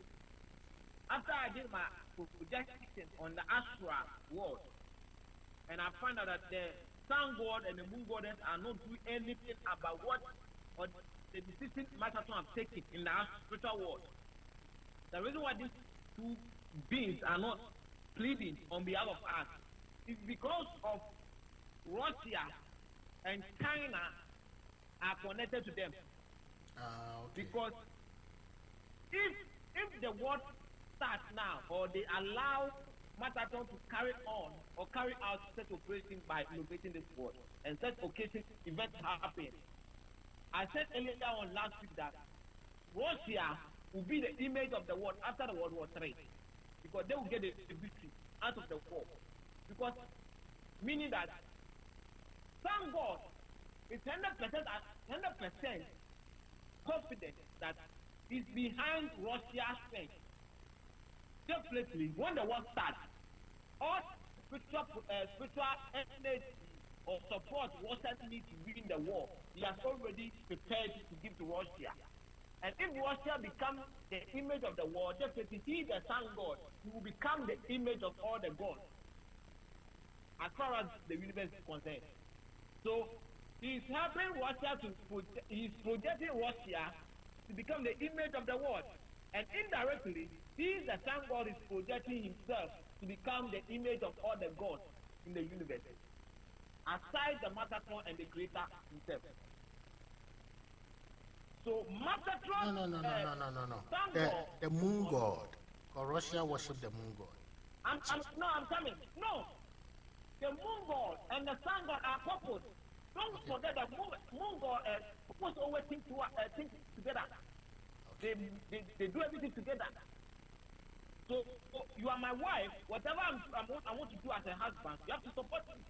Speaker 4: after I did my projection on the astral world, and I found out that the sun god and the moon goddess are not doing anything about what or the decision Mataton have taken in the spiritual world. The reason why these two beings are not pleading on behalf of us is because of Russia and China are connected to them.
Speaker 2: Okay.
Speaker 4: Because if the world starts now or they allow Mataton to carry on or carry out such operation by innovating this world and such occasion events happen. I said earlier on last week that Russia will be the image of the world after the World War III because they will get the victory out of the war. Because meaning that some God is 100% confident that he's behind Russia's strength. Definitely, when the war starts, all spiritual energy or support Russia needs to win the war, he has already prepared to give to Russia. And if Russia becomes the image of the world, definitely he, the sun god, he will become the image of all the gods, as far as the universe is concerned. So he's helping Russia he's projecting Russia to become the image of the world. And indirectly, he, the sun god, is projecting himself to become the image of all the gods in the universe, aside the Matatron and the Creator himself. So Matatron,
Speaker 2: no. The moon god. Because Russia worship the moon god.
Speaker 4: I'm coming. No, the moon god and the sun god are couples. Don't forget that moon god couples always think together. They do everything together. So you are my wife. Whatever I want to do as a husband, you have to support me.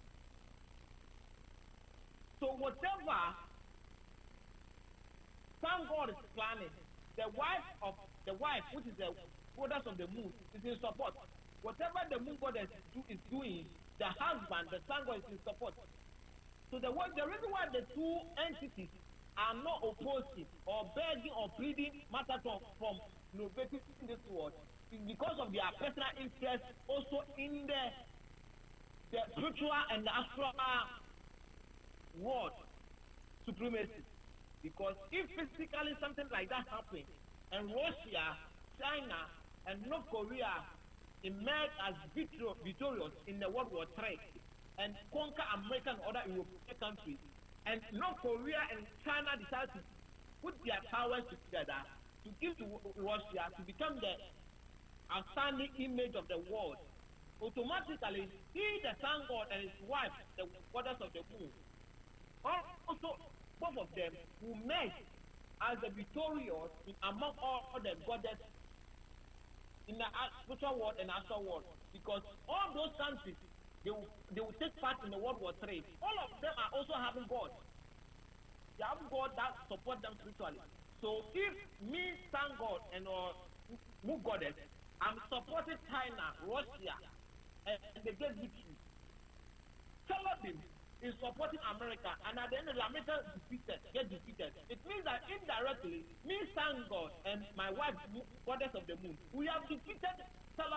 Speaker 4: So whatever sun god is planning, the wife, which is the goddess of the moon, is in support. Whatever the moon goddess is doing, the husband, the sun god, is in support. So the reason why the two entities are not opposing or begging or pleading Mataton from innovating this world is because of their personal interest also in the spiritual and the astral world supremacy. Because if physically something like that happens, and Russia, China, and North Korea emerge as victorious in the World War III and conquer American and other European countries, and North Korea and China decide to put their powers together to give to Russia to become the outstanding image of the world, automatically he, the sun god, and his wife, the goddess of the moon, also both of them will merge as the victorious among all the goddess in the spiritual world and astral world, because all those countries they will take part in the World War III. All of them are also having God. They have God that support them spiritually. So if me, sun god, and moon goddess, I'm supporting China, Russia, and they get victory. Tel is supporting America, and at the end of the America get defeated. It means that indirectly, me, sun god, and my wife, goddess of the moon, we have defeated Tel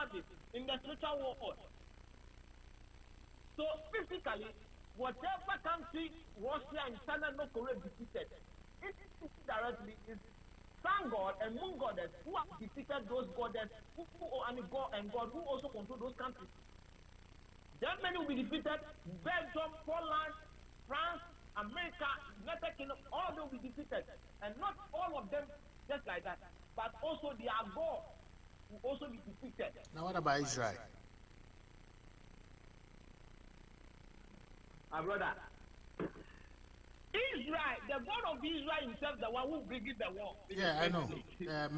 Speaker 4: in the spiritual world. So physically, whatever country Russia and China, North Korea defeated, it indirectly is sun god and moon goddess who have defeated those goddess and God who also control those countries. That many will be defeated. Belgium, Poland, France, America, United Kingdom, all of them will be defeated. And not all of them just like that, but also their God will also be defeated.
Speaker 2: Now what about Israel?
Speaker 4: My brother, Israel, the God of Israel himself, the one who brings the war.
Speaker 2: Yeah, I know.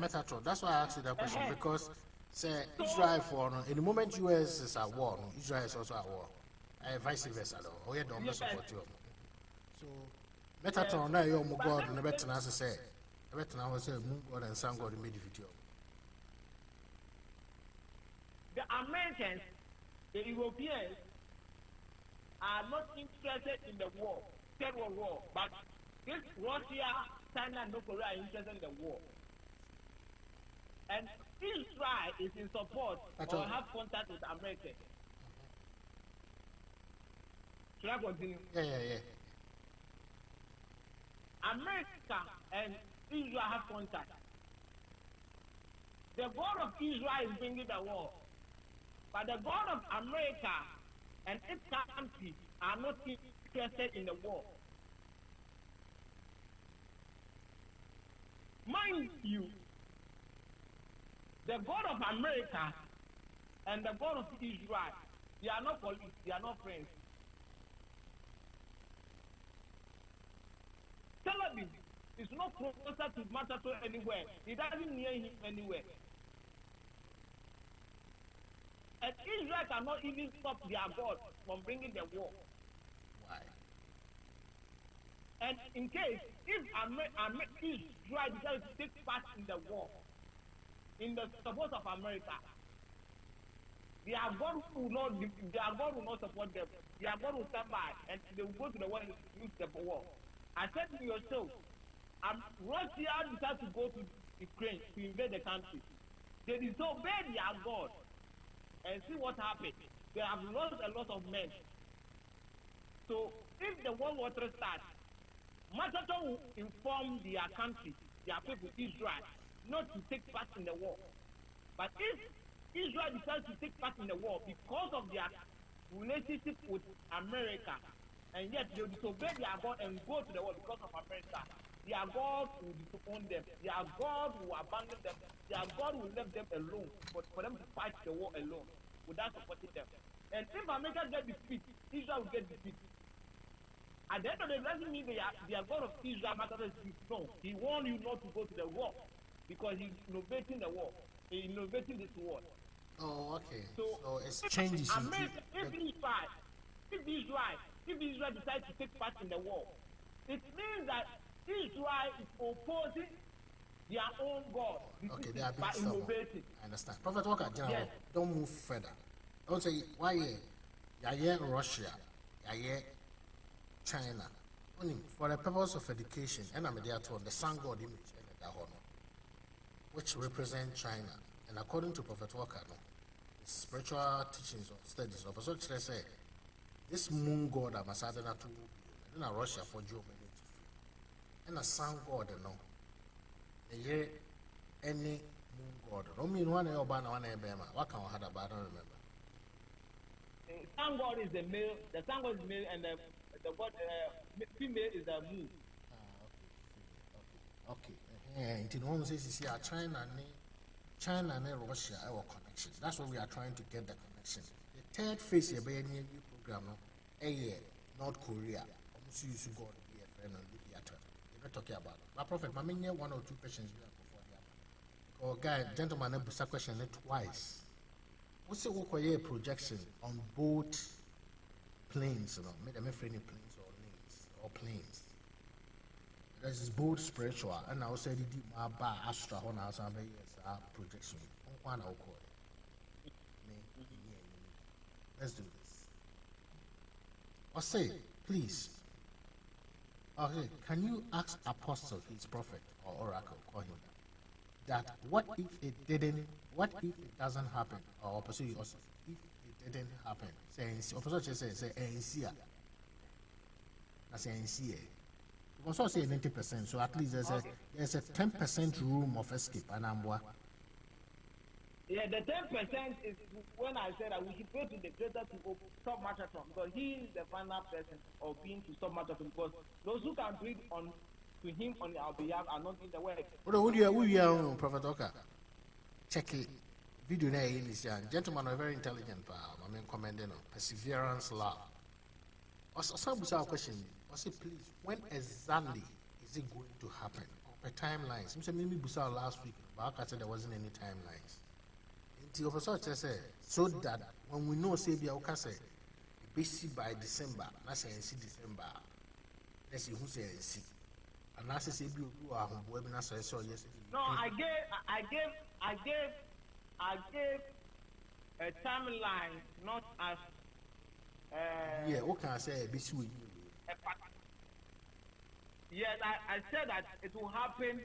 Speaker 2: Metatron. That's why I asked you that question, because say Israel for in the moment US is at war, Israel is also at war. Vice versa though. Oh yeah, don't support you. So Metatron now you're God and the better as I say. The better now say God and Sun God made video.
Speaker 4: The Americans, the Europeans are not interested in the war, Third World War, but this Russia, China, and North Korea are interested in the war. And Israel is in support or have contact with America. Should I continue?
Speaker 2: Yeah.
Speaker 4: America and Israel have contact. The God of Israel is bringing the war, but the God of America and its countries are not interested in the war. Mind you, the God of America and the God of Israel, they are not colleagues, they are not friends. Tel Aviv is not closer to Manchester anywhere. It doesn't near him anywhere. And Israel cannot even stop their God from bringing the war.
Speaker 2: Why?
Speaker 4: And in case, if Israel decides to take part in the war, in the support of America, their God will not support them. Their God will stand by and they will go to the war and lose the war. I said to yourself, Russia decided to go to Ukraine to invade the country. They disobeyed their God. And see what happened. They have lost a lot of men. So if the World War III starts, Manchester will inform their country, their people, Israel, not to take part in the war. But if Israel decides to take part in the war because of their relationship with America, and yet they disobey their God and go to the war because of America, their God will disown them. Their God will abandon them. Their God will leave them alone, but for them to fight the war alone without supporting them. And if America gets defeated, Israel will get defeated. At the end of the day, it doesn't mean they are God of Israel, no. He warned you not to go to the war because he's innovating the war. He's innovating this war.
Speaker 2: Oh, okay. So it's changes.
Speaker 4: If Israel decides to take part in the war, it means that Israel is opposing their own God.
Speaker 2: Okay, they are being
Speaker 4: by
Speaker 2: stubborn.
Speaker 4: innovating.
Speaker 2: I understand. Prophet Walker, General,
Speaker 4: Yes.
Speaker 2: don't move further. Don't say, why yeah, Russia, yeah, China. Only for the purpose of education, and I'm there to the sun god image, and the honor, which represent China. And according to Prophet Walker, no, his spiritual teachings or studies, of so say, this moon god, I'm a to na Russia for Joe minute and a sun god no a year any moon god no mean one urban one ebema what can had about I don't remember.
Speaker 4: Sun god is the male, the sun god is male, and the god female is the moon.
Speaker 2: Okay. And in one says you see China and Russia our connections. That's what we are trying to get the connection. The third phase of the new program North Korea. Almost used to go to be a friend and look at it. We're not talking about it. My prophet, I mean, 1 or 2 questions before the guy, gentleman, I asked a question twice. What's the work projection on both planes? You know, made them friendly planes or planes. This is both spiritual, and I also said my bar astra on our projection. Let's do this. Or say, please. Okay, can you ask apostle, his prophet or oracle, call him that? What if it doesn't happen? Or apostle, if it didn't happen, say apostle say NCA. That's NCA. Because I say 90%, so at least there's a 10% room of escape. And
Speaker 4: yeah, the 10% is when I said that we should go to the creator to stop marathon, because he is the final person of being to stop marathon, because those who can breathe on to him on our behalf are not in the way.
Speaker 2: Who you are, Prophet Oka? Check it. Video there is gentlemen are very intelligent. I mean, commending on perseverance, love. Some question. I say, please, when exactly is it going to happen? The timelines. I maybe Busa last week, but I said there wasn't any timelines. Until Officer said, so that when we know, say, Biauka say, busy by December, let's say December, let's see who says and I say, you are webinar, so yes.
Speaker 4: No, I gave a timeline, not as.
Speaker 2: Yeah, what can I say? Busy with you.
Speaker 4: Yes, I said that it will happen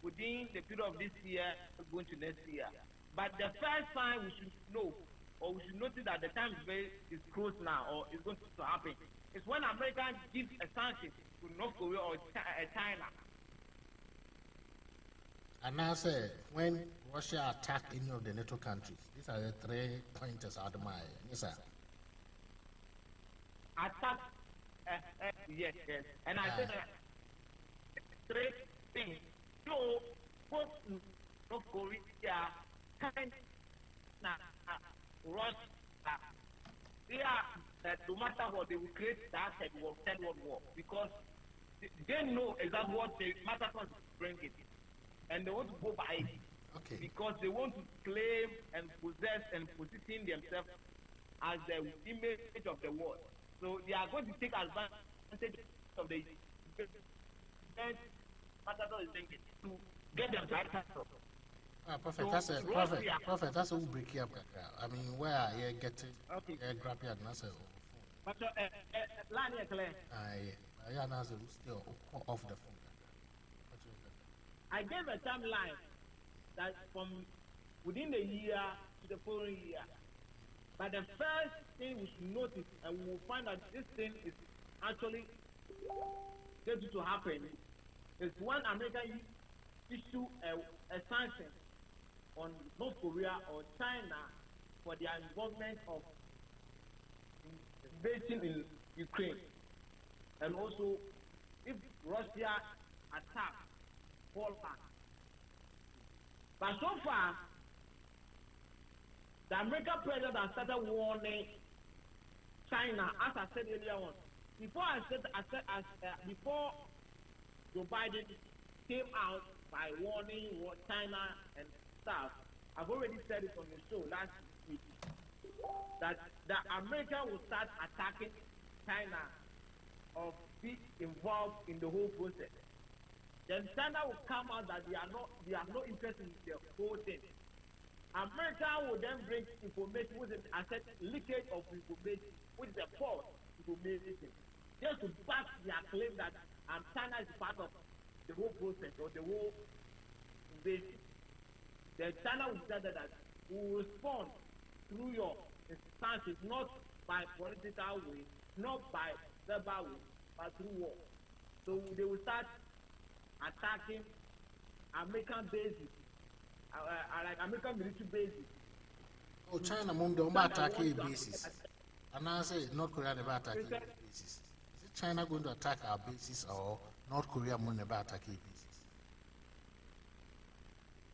Speaker 4: within the period of this year, going to next year. But the first time we should know, or we should notice that the time is close now, or is going to happen, is when America gives a sanction to North Korea or China.
Speaker 2: And I said, when Russia attacked any of the NATO countries, these are the 3 pointers out of my. Yes, sir.
Speaker 4: Attack. Yes. And I said 3 things. So, both North Korea, China, Russia, they are, no matter what, they will create that third world war, because they know exactly what the matter is bringing, and they want to go by it.
Speaker 2: Okay.
Speaker 4: Because they want to claim and possess and position themselves as the image of the world. So they are going to take advantage of the to get them back up.
Speaker 2: Prophet, so, prophet, that's a break up. I mean, where you getting grab your answer.
Speaker 4: But line is clear.
Speaker 2: I answer still off the phone.
Speaker 4: I gave a timeline that from within the year to the following year. But the first thing we should notice, and we will find that this thing is actually going to happen, is when America issue a sanction on North Korea or China for their involvement of invasion in Ukraine, and also if Russia attacks Poland. But so far, the American president has started warning China, as I said earlier on. Before Joe Biden came out by warning China and stuff, I've already said it on the show last week that America will start attacking China or be involved in the whole process. Then China will come out that they have no interest in the whole thing. America will then bring information, which is leakage of information, which is a false information, just to back their claim that China is part of the whole process or the whole invasion. Then China will say that we will respond through your instances, not by political way, not by verbal way, but through war. So they will start attacking American bases, like American military bases.
Speaker 2: Oh, China mom don't attack a basis. And I say North Korea never attack a basis. Is it China going to attack our bases or North Korea will never attack a basis?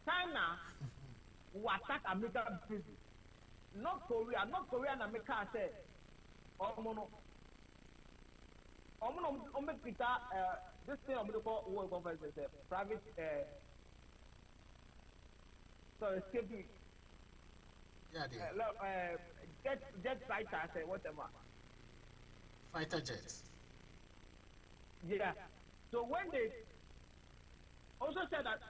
Speaker 4: China will attack American bases. North Korea and America say, this thing I'm going to call world conference is a private, sorry, escape me.
Speaker 2: Yeah,
Speaker 4: Jet fighter, say whatever.
Speaker 2: Fighter jets.
Speaker 4: Yeah. So when they also said that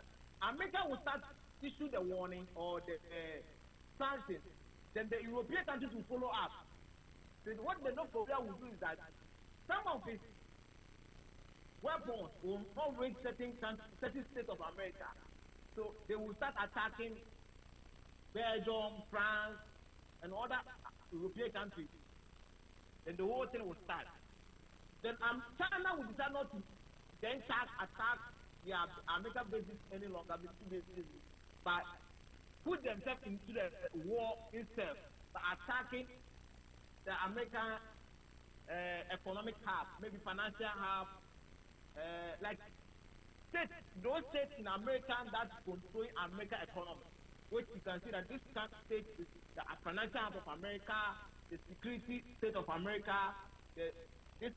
Speaker 4: America will start issue the warning or the sanctions, then the European countries will follow up. So what the North Korea will do is that some of its weapons will not reach certain states of America. So they will start attacking Belgium, France, and other European countries. Then the whole thing will start. Then China will decide not to then attack the American bases any longer, but put themselves into the war itself by attacking the American economic hub, maybe financial hub, like those states in America that control American economy, which you can see that this state is the financial hub of America, the security state of America, this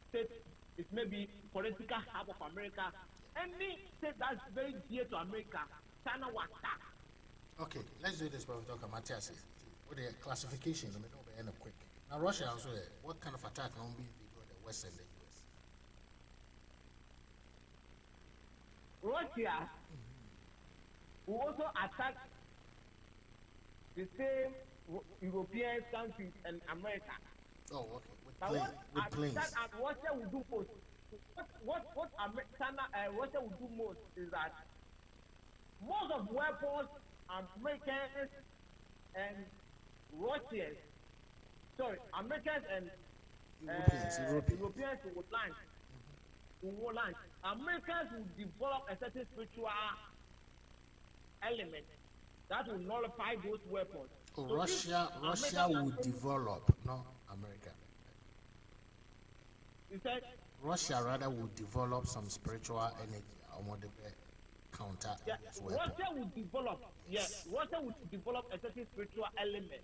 Speaker 4: state is maybe political hub of America. Any state that's very dear to America, China will attack.
Speaker 2: Okay, let's do this, Prophet Dr. Matthias. What the classification, let me know by end of quick. Now, Russia also, what kind of attack will be the West and the US?
Speaker 4: Russia will also attack the same European countries and America.
Speaker 2: Oh, okay. With planes.
Speaker 4: Russia will do most. What Russia will do most is that most of weapons Americans and Russians, Americans and Europeans will launch. Americans will develop a certain spiritual element that will nullify those weapons.
Speaker 2: Oh,
Speaker 4: so
Speaker 2: Russia will develop, not America.
Speaker 4: You said?
Speaker 2: Russia rather will develop some spiritual energy on the counter this weapon.
Speaker 4: Russia will develop, yes, Russia will develop a certain spiritual element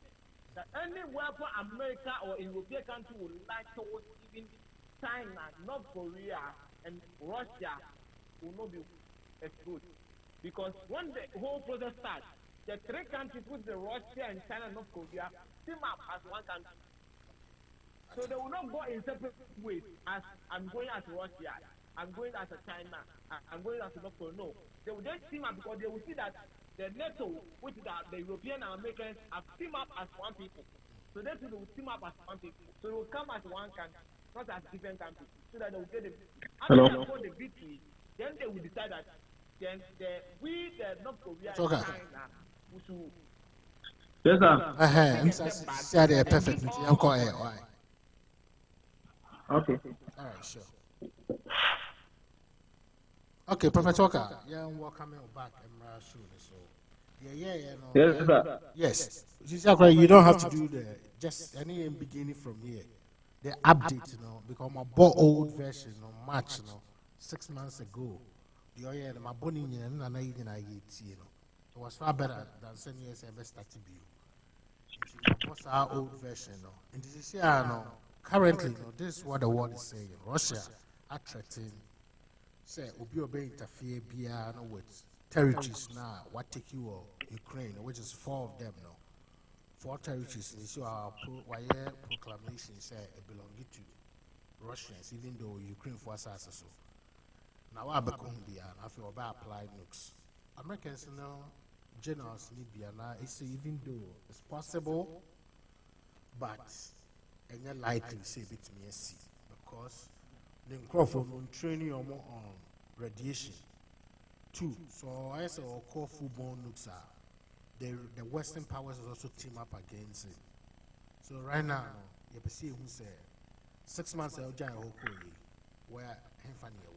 Speaker 4: that any weapon America or European country will like towards even China, North Korea, and Russia will not be exposed. Because when the whole process starts, the three countries, which the Russia and China and North Korea, team up as one country. So they will not go in separate ways. As I'm going as Russia, I'm going as a China, I'm going as a North Korea. No, they will just team up because they will see that the NATO, which is the European and Americans, have teamed up as one people. So they will team up as one people. So they will come as one country, not as different countries. So that they will get the victory. Then they will decide that the North Korea and China, we should.
Speaker 5: Yes, sir.
Speaker 2: Perfect.
Speaker 5: Okay.
Speaker 2: All right, sure. Okay, Prophet Walker. Yeah, welcome back. So, yeah. No,
Speaker 5: yes, sir.
Speaker 2: Yes. You don't have to do just any beginning from here. The update, because my old version, March, 6 months ago. My bonnie, it was far better than sending us a best what's our old version? And this is currently, this is what the world is saying. Russia are threatening, say, Obi interfere with territories now. What take you Ukraine, which is 4 of them now. 4 territories. This is our proclamation say it belongs to Russians, even though Ukraine forces us so. Now I become I feel about applied nukes. Americans generals Libya now it's even though it's possible, but and you're likely say bit me see because the crop of training on radiation too. So I say call full-blown nukes are the Western powers also team up against it. So right now you see who say 6 months I'll jai hokoi where Infani drew.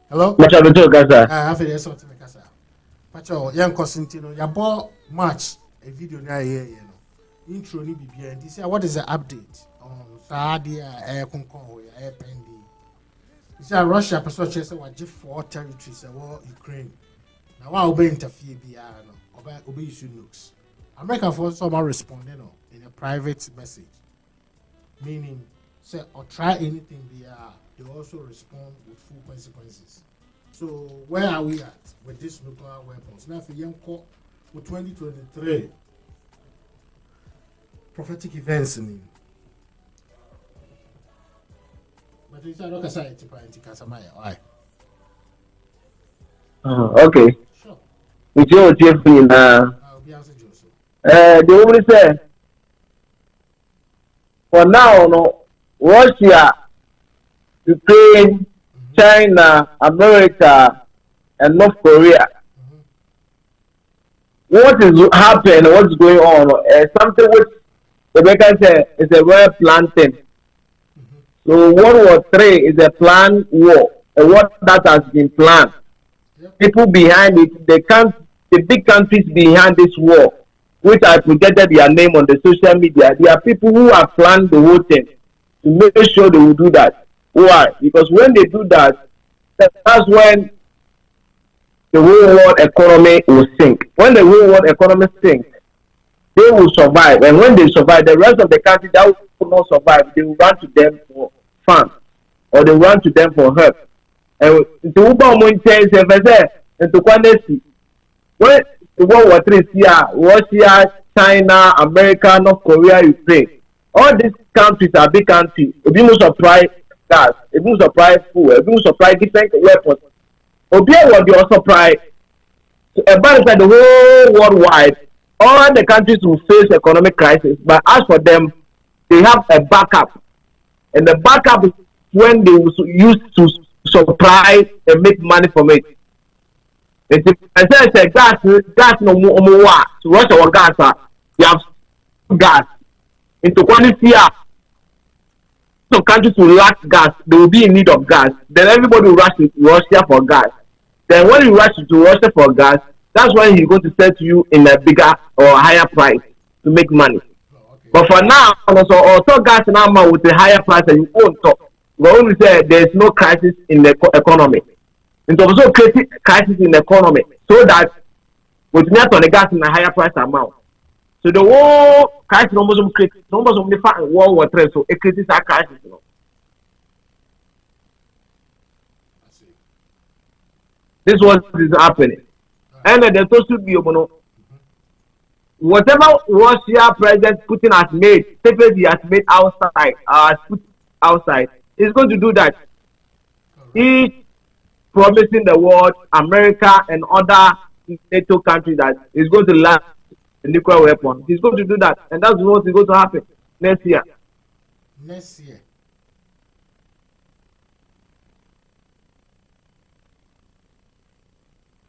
Speaker 2: Hello? Pacho, young Cosintino, your ball match a video now here, you know. Intro ni BBN. And say, what is the update on Sadia, Air Concon, Air Pendi? You say Russia, Pastor Chester, what Jeff 4 territories, Ukraine. Now, I'll be interfere, obey nukes. America for someone responding in a private message, meaning, say, or try anything they also respond with full consequences. So where are we at with these nuclear weapons? Now for young court with 2023 prophetic events but you said why?
Speaker 5: Okay.
Speaker 2: Sure.
Speaker 5: With your Jeffrey now. The woman said for now no Russia, Ukraine, China, America, and North Korea. What is happening? What's going on? Something which Rebecca said is a well planned thing. So World War III is a planned war, a war that has been planned. People behind it, the big countries behind this war, which I projected their name on the social media. There are people who have planned the whole thing to make sure they will do that. Why? Because when they do that, that's when the whole world economy will sink. When the whole world economy sinks, they will survive. And when they survive, the rest of the country that will not survive, they will run to them for funds or they run to them for help. And the when the World War III is here, Russia, China, America, North Korea, Ukraine, all these countries are big countries. If you must supply gas, if you supply food, if you supply different weapons, Obia will be also supply. So about the whole worldwide, all the countries will face economic crisis. But as for them, they have a backup, and the backup is when they will use to supply and make money from it. I said gas no more. So Russia or gas, you have gas into quantity. Some countries will lack gas, they will be in need of gas. Then everybody will rush to Russia for gas. Then when you rush to Russia for gas, that's when he's going to sell to you in a bigger or higher price to make money. Okay. But for now, also gas now with a higher price and you won't talk. We only say there is no crisis in the economy. And also creating crisis in the economy so that with net on the gas in a higher price amount. So the whole crisis almost creates almost only World War III, so it creates a crisis. You know. This is what is happening. And then there should be, whatever Russia President Putin has made, he has made outside, he's going to do that. He's promising the world, America and other NATO countries that he's going to launch a nuclear weapon. He's going to do that, and that's what is going to happen next year.
Speaker 2: Next year.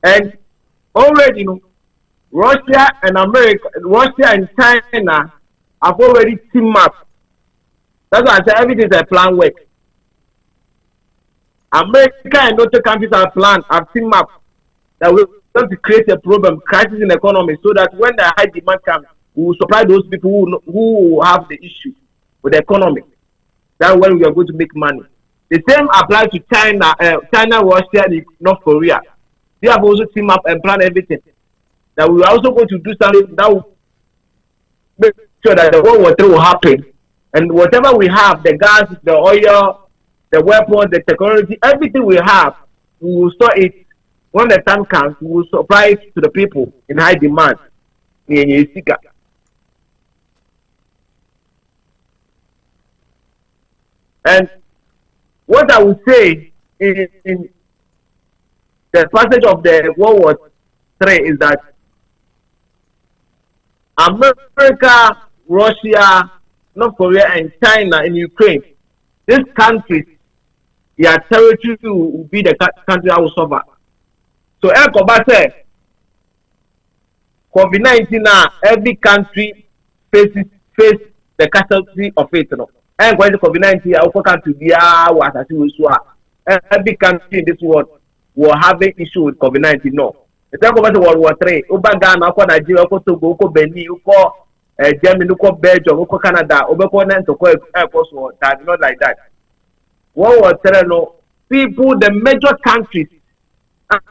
Speaker 5: And already, Russia and America, Russia and China have already teamed up That's why I say everything is a plan work. America and other countries have planned, have teamed up that we're going to create a problem, crisis in the economy, so that when the high demand comes, we will supply those people who have the issue with the economy. That's when we are going to make money. The same applies to China, Russia, and North Korea. They have also teamed up and planned everything. That we are also going to do something that will make sure that the World War III will happen. And whatever we have, the gas, the oil, the weapons, the technology, everything we have, we will store it. When the time comes, we will supply it to the people in high demand. And what I would say in the passage of the World War III is that America, Russia, North Korea, and China in Ukraine, these countries, their territory will be the country that will suffer. So, said, COVID-19 now, every country face the casualty of it. And when the COVID-19, our country, every country in this world will have an issue with COVID-19. No. The talk about World War III, Ghana, Nigeria, Togo, Benin, Germany, Belgium, Canada, not like that. World War III, no, people, the major countries, that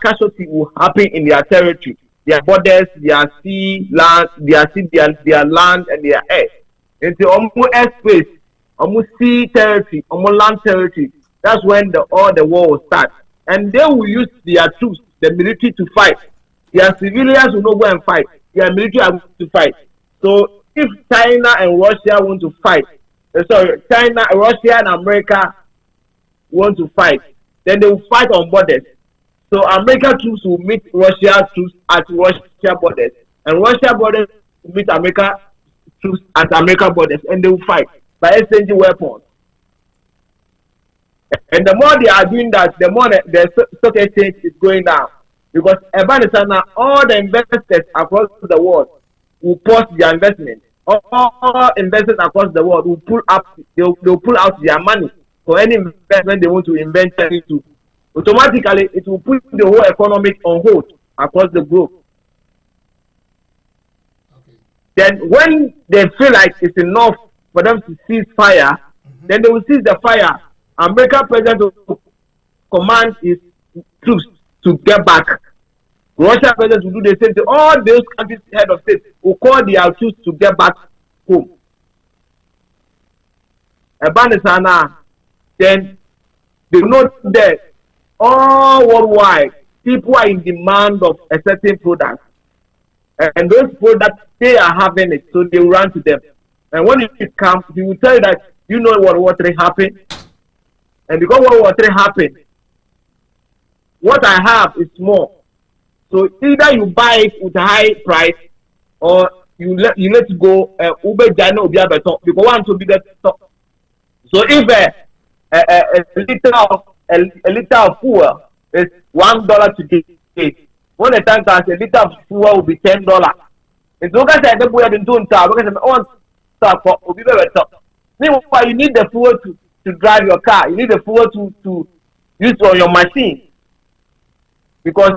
Speaker 5: casualty will happen in their territory, their borders, their sea, land, their land, and their air. Into airspace, sea territory, land territory. That's when all the war will start. And they will use their troops, the military, to fight. Their civilians will not go and fight. Their military are going to fight. So if China and Russia want to fight, China, Russia, and America want to fight, then they will fight on borders. So American troops will meet Russia troops at Russia borders, and Russia borders will meet America troops at American borders, and they will fight by exchanging weapons. And the more they are doing that, the more the stock exchange is going down. Because all the investors across the world will pause their investment. All investors across the world will pull out their money for any investment they want to invest into. Automatically, it will put the whole economy on hold across the globe. Okay. Then when they feel like it's enough for them to cease fire, then they will cease the fire. American president will command his troops to get back. Russian president will do the same thing. All those countries' head of state will call their troops to get back home. Then they know that all worldwide people are in demand of a certain product, and those products they are having it, so they will run to them. And when it comes, he will tell you that you know World War III happened, and because World War III happened, what I have is small. So either you buy it with a high price, or you let it go. Because one to be the top. So if a liter of fuel is $1 today, when the time comes, a liter of fuel will be $10. It's okay that the boy didn't do Meanwhile, you need the fuel to drive your car. You need the fuel to use on your machine. Because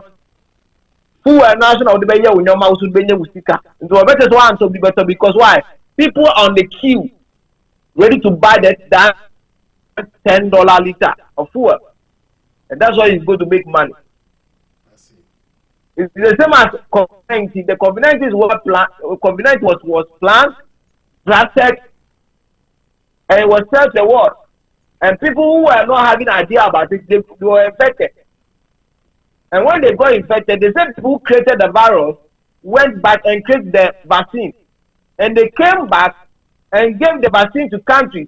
Speaker 5: fuel national the better when your mouse will be usika. And so better one to be better because why? People on the queue ready to buy that $10 liter of fuel. And that's why he's going to make money. It's the same as COVID-19. The COVID-19 was planned, drafted, and it was sent the world. And people who were not having an idea about it, they were infected. And when they got infected, the same people who created the virus went back and created the vaccine. And they came back and gave the vaccine to countries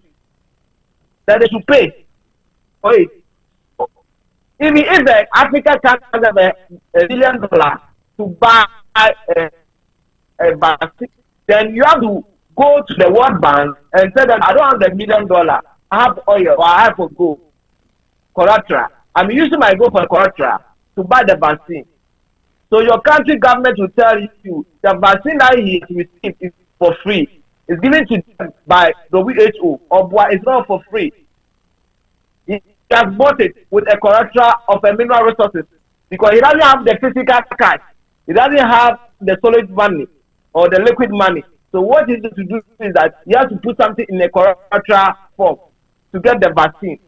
Speaker 5: that they should pay for it. Even if Africa can't have $1 billion to buy a vaccine, then you have to go to the World Bank and say that I don't have $1 million. I have oil or I have for gold, collateral. I'm using my gold for collateral to buy the vaccine. So your country government will tell you the vaccine that he received is for free. It's given to them by WHO. Obwa is not for free. He has bought it with a collateral of a mineral resources because he doesn't have the physical cash. He doesn't have the solid money or the liquid money. So what he needs to do is that he has to put something in a collateral form to get the vaccine.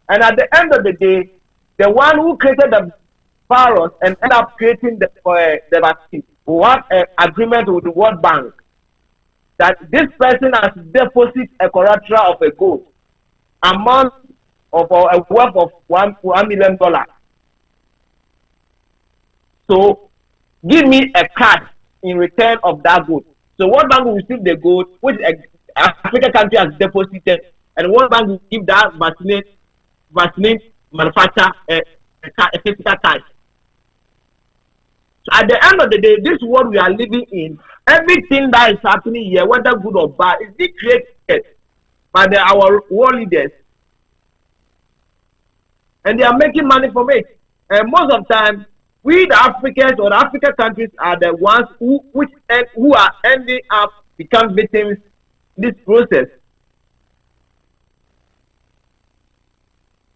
Speaker 5: And at the end of the day, the one who created the virus and end up creating the vaccine will have an agreement with the World Bank that this person has deposited a collateral of a gold amount of a worth of $1 million. So give me a card in return of that gold. So World Bank will receive the gold which African country has deposited, and World Bank will give that vaccine manufacturer a physical card. So at the end of the day, this world we are living in, everything that is happening here, whether good or bad, is being created by our world leaders. And they are making money from it. And most of the time, we the Africans or the African countries are the ones who are ending up become victims in this process.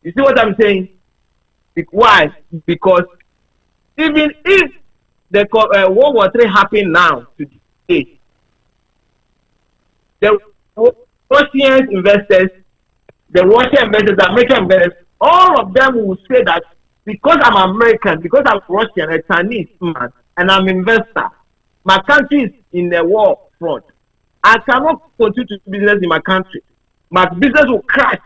Speaker 5: You see what I'm saying? Why? Because even if the World War III happen now, today, the Russian investors, the American investors, all of them will say that because I'm American, because I'm Russian, a Chinese man, and I'm an investor, my country is in the war front. I cannot continue to do business in my country. My business will crash.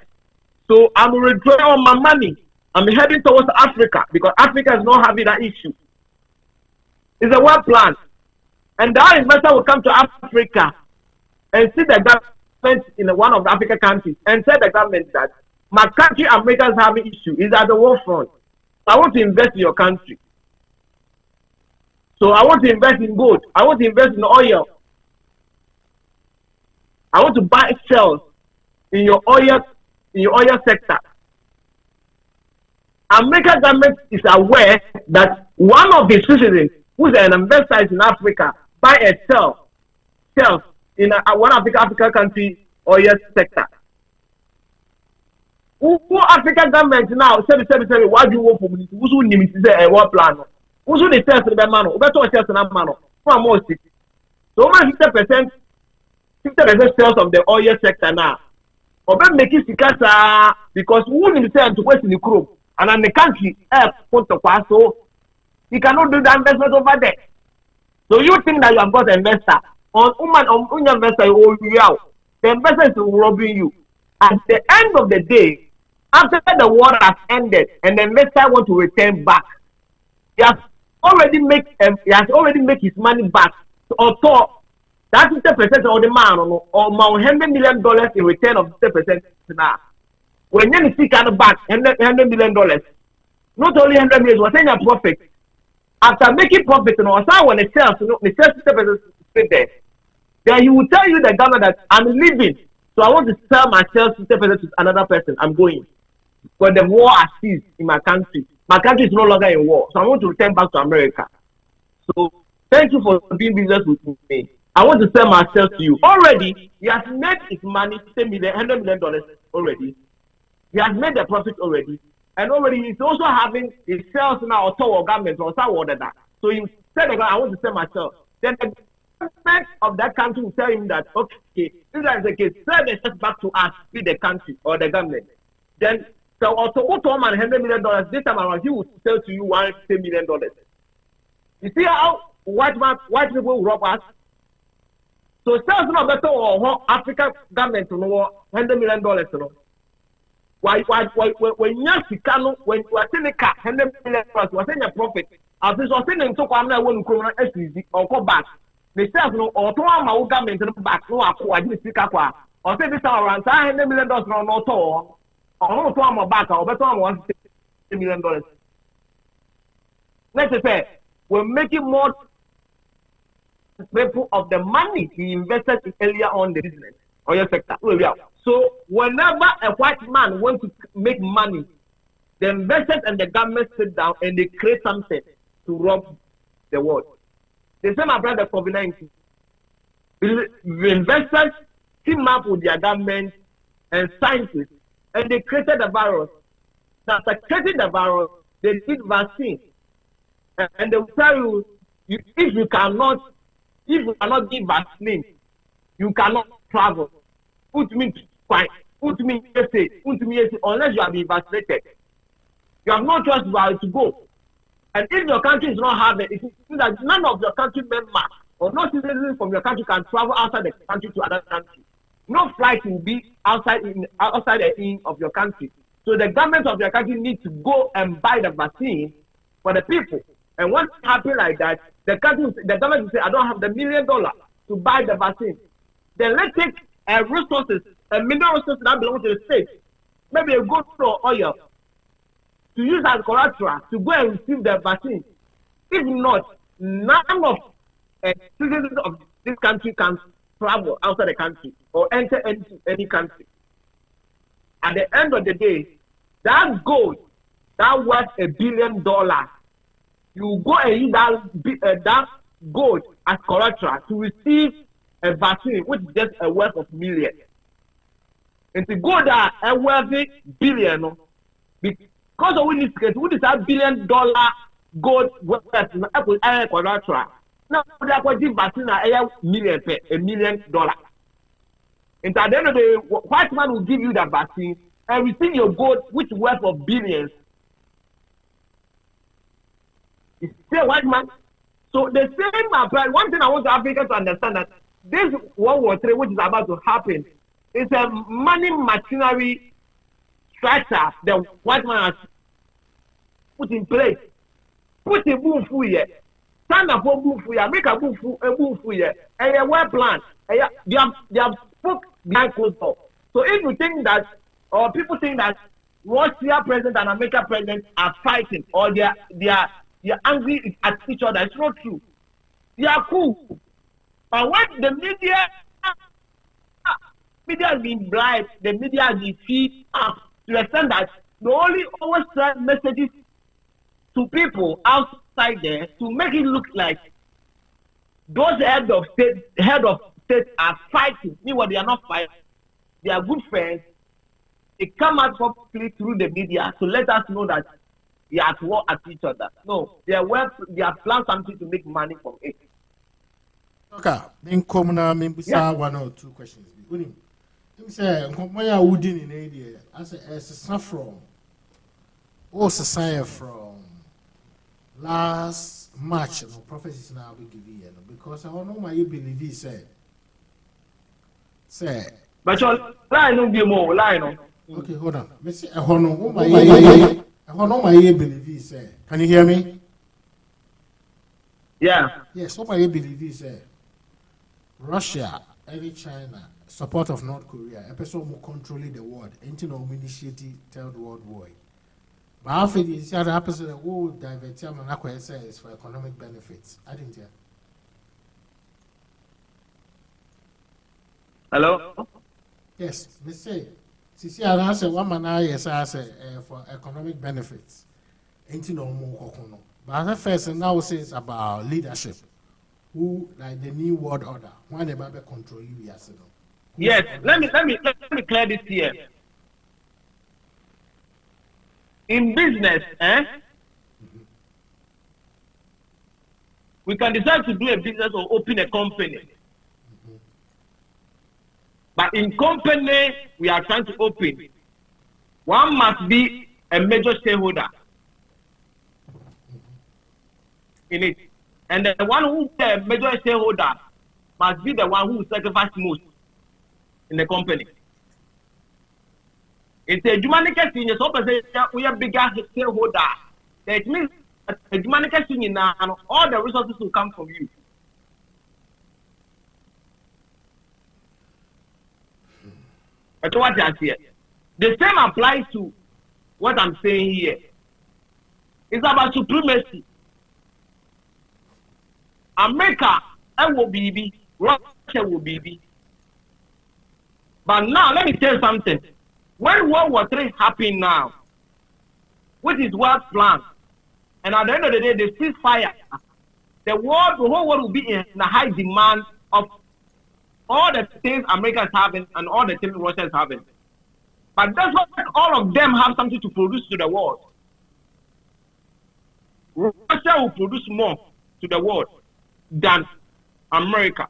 Speaker 5: So I'm withdrawing all my money. I'm heading towards Africa because Africa is not having that issue. It's a well plan. And that investor will come to Africa and see the government in one of the African countries and tell the government that my country, America, is having issue. It's at the war front. I want to invest in your country. So I want to invest in gold. I want to invest in oil. I want to buy shares in your oil sector. American government is aware that one of the citizens who's an investor in Africa buy a shares in one African country oil sector. Who African government now say why do you work for me? Who's name is a war plan? Who's the shares in the man? Over to shares in that man. For more 60. So over 50% sales of the oil sector now. Over making sikasa because who himself to waste in the crop and in the country so he cannot do the investment over there. So you think that you have got an investor on investor the investor is robbing you. At the end of the day, after the war has ended and the investor want to return back, he has already make his money back. Or so that 50% of the man or $100 million in return of 50% now. When you see kind of back $100 million, not only 100 million, was saying a profit. After making profit, when the sales 50% there, then he will tell you the government that I'm leaving. So I want to sell my shares 50% to another person. I'm going. But the war has ceased in my country. My country is no longer in war. So I want to return back to America. So thank you for doing business with me. I want to sell my shares to you. Already, he has made his money, $100 million already. He has made the profit already. And already he's also having his sales now or to government or order that. So he said, I want to sell myself. Then the government of that country will tell him that, okay, if that is the case, sell the shares back to us, be the country or the government. Then, so also, $100 million, this time around, he will sell to you $150 million. You see how white people will rob us? So, sales not better or African government to know $100 million. You know? Why when you see when you are selling car $100 million, you are saying a profit. As you are saying, so I'm not going to SEC or come back. The sales no or to our government back no I didn't speak up. Or say this time around $100 million no not all. Or to our back or better $150 million. Let's say we're making more people of the money he invested in earlier on the business or your sector. So whenever a white man wants to make money, the investors and the government sit down and they create something to rob the world. The same about the COVID-19. The investors team up with their government and scientists, and they created the virus. After creating the virus, they did vaccine, and they will tell you, if you cannot give vaccine, you cannot travel. Put me fine. Put me USA. Unless you have been vaccinated, you have no choice but to go. And if your country is not having it, it means that none of your country members or no citizens from your country can travel outside the country to another country. No flight will be outside the in of your country. So the government of your country needs to go and buy the vaccine for the people. And once it happens like that, the government will say, I don't have the $1 million to buy the vaccine. Then let's take resources, mineral resources that belong to the state, maybe a gold or oil, to use as collateral to go and receive the vaccine. If not, none of citizens of this country can travel outside the country or enter into any country. At the end of the day, that gold that worth $1 billion, you go and use that gold as collateral to receive a vaccine, which is just a worth of millions. And to go there, a worthy billion, because of this case, what is that $1 billion gold worth collateral? Now, they are going to vaccine $1 million. And at the end of the day, white man will give you the vaccine and receive your gold, which is worth of billions. It's still white man. So the same applies. One thing I want Africa to understand that this World War III, which is about to happen, is a money machinery structure the white man has put in place. Put a boom for you. Stand up for boom for you. Make a boom for you. And a well plan. They have spoke behind closed door. So if you think that, or people think that Russia president and America president are fighting, or they are angry at each other, it's not true. They are cool. But when the media has been bribed, the media has been feed up to the extent that they only always send messages to people outside there to make it look like those head of state are fighting. Meanwhile, they are not fighting. They are good friends. They come out publicly through the media to let us know that they are at war at each other. No, they have planned something to make money from it.
Speaker 2: Okay, then come now, maybe one or two questions. Let me say, why are we in India? As a from, what's a sign from last March? No prophecies now we give you because I don't know why you believe he said. Say,
Speaker 5: but your line don't be more line.
Speaker 2: Okay, hold on. Let's see. I don't know why you believe he said. Can you hear me?
Speaker 5: Yeah.
Speaker 2: Yes, what I believe he said. Russia, early China, support of North Korea, a person who controlling the world, ain't no initiative, third world war. But I feel it's the other opposite of who divert him and says for economic benefits. I didn't hear.
Speaker 5: Hello?
Speaker 2: Yes, me say. See, I answer one man, yes, I say for economic benefits. Ain't no more. But the first now says about leadership. Who like the new world order? Why they Bible control you?
Speaker 5: Yes, let me clear this here. In business, we can decide to do a business or open a company. But in company we are trying to open, one must be a major shareholder in it. And the one who is a major shareholder must be the one who sacrifices most in the company. It's a humanitarian thing. So we are bigger shareholder. That means a humanitarian thing and all the resources will come from you. That's what I say. The same applies to what I'm saying here. It's about supremacy. America will be, Russia will be. But now, let me tell you something. When World War III happened now, which is world plan, and at the end of the day, the ceasefire, the whole world will be in a high demand of
Speaker 4: all the things America is having and all the things Russia is having. But that's what all of them have something to produce to the world. Russia will produce more to the world than America.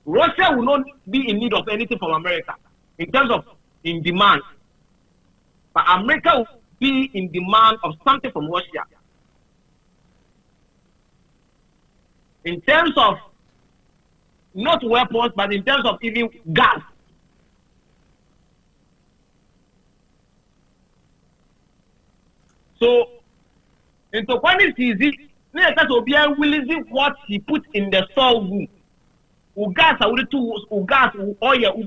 Speaker 4: Russia will not be in need of anything from America in terms of in demand. But America will be in demand of something from Russia. In terms of not weapons, but in terms of even gas. So, in the one is easy, let us be willing what he put in the soil room. Gas, gas, oil,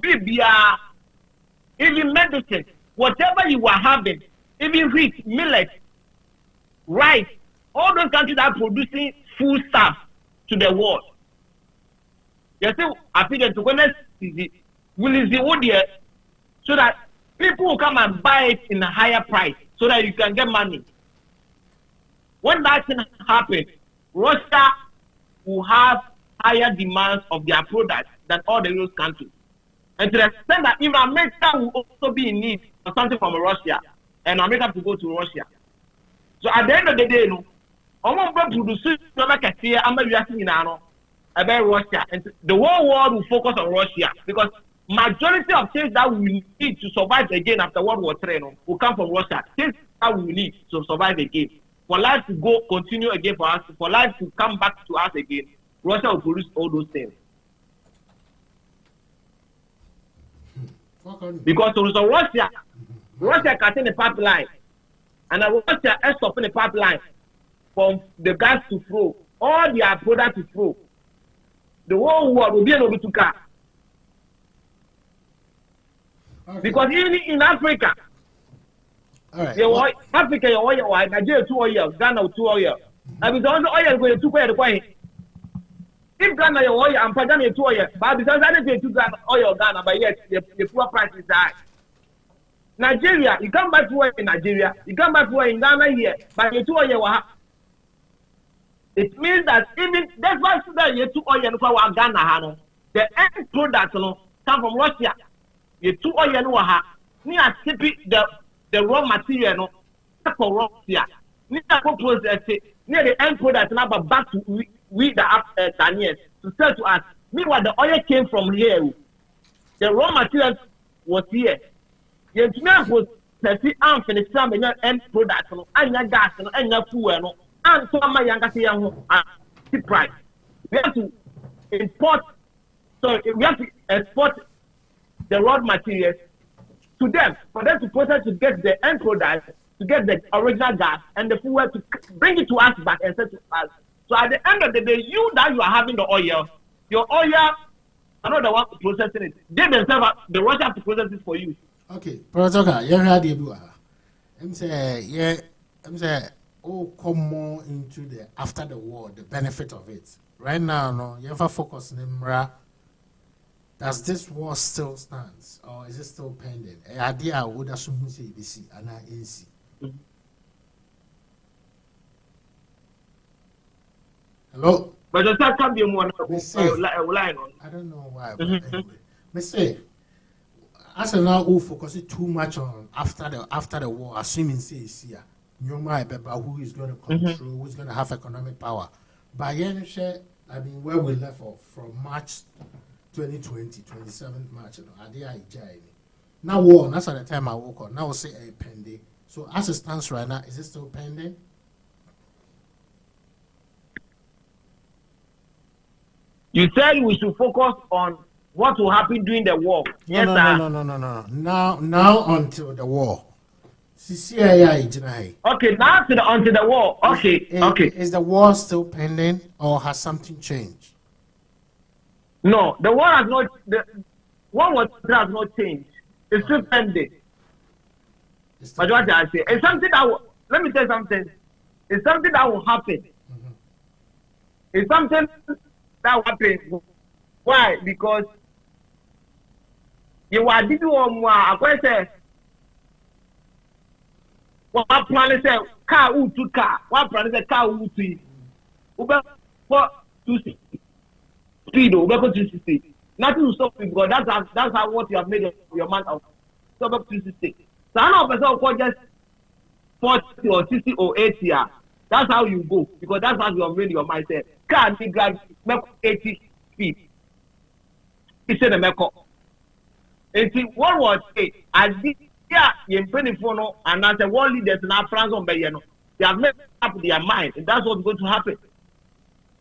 Speaker 4: even medicine, whatever you are having, even wheat, millet, rice, all those countries are producing food stuff to the world. You see, I think that so that people will come and buy it in a higher price so that you can get money. When that thing happens, Russia will have higher demands of their products than all the other countries. And to the extent that even America will also be in need of something from Russia, and America have to go to Russia. So at the end of the day, Russia, and the whole world will focus on Russia because majority of things that we need to survive again after World War III will come from Russia. Things that we need to survive again. For life to continue again for us, for life to come back to us again, Russia will produce all those things. Because so Russia cutting the pipeline, and Russia is stopping the pipeline from the gas to flow, all their products to flow. The whole world will be able to car. Because even in Africa, Africa, Nigeria 2 oil, Ghana 2 oil. And with all the oil going to pay the coin. If Ghana oil and Pagana 2 oil, but because I didn't pay 2 oil Ghana, but yet the poor price is high. Nigeria, you come back to work in Nigeria, you come back to work in Ghana here, but you 2 oil. It means that even that's why you 2 oil in Ghana, the end product come from Russia. You 2 oil in near the raw material for Russia. Near the end product now back to we the Ghanaians to sell to us. Meanwhile, the oil came from here. The raw material was here. The engineer was finished end product and gas and fuel and so my younger price. We have to import, so we have to export the raw materials to them, for them to process to get the end product, to get the original gas and the fuel to bring it to us back and sell to us. So at the end of the day, you are having the oil, your oil are not the one processing it. They themselves, the Russia have to process it for you.
Speaker 2: Okay, Professor, you heard the I'm saying, come more into the after the war, the benefit of it. Right now, no, you ever focus on Imra. Does this war still stands, or is it still pending? Idea would assume say ABC and ANC. Hello.
Speaker 4: But the second can be one
Speaker 2: line on. I don't know why. But anyway, me say, as now who focus too much on after the war, assuming say is here, who is going to control, who's going to have economic power. By I mean, where we left off from March 2020, 27th March, now war, that's at the time I woke up. Now we'll say a pending. So as it stands right now, is it still pending?
Speaker 4: You said we should focus on what will happen during the war.
Speaker 2: No. Now until the war. Okay,
Speaker 4: now until the war. Okay.
Speaker 2: Is the war still pending or has something changed?
Speaker 4: No, the war has not. The war has not changed. It's still pending. But what I say, it's something that let me tell you something. It's something that will happen. It's something that will happen. Why? Because you are doing I say. What plan is car to car? What plan is car to? for 260 speed or 260. Nothing will stop you because that's how what you have made your mind of. Stop up 260. So I know person will just 40 or 60 or 80. That's how you go because that's how you have made your mindset. Can't be glad 80 speed. It's in the Meko. And see, what was it? I did, in 24 and as a world leaders in France on Bayano, they have made up their mind, and that's what's going to happen.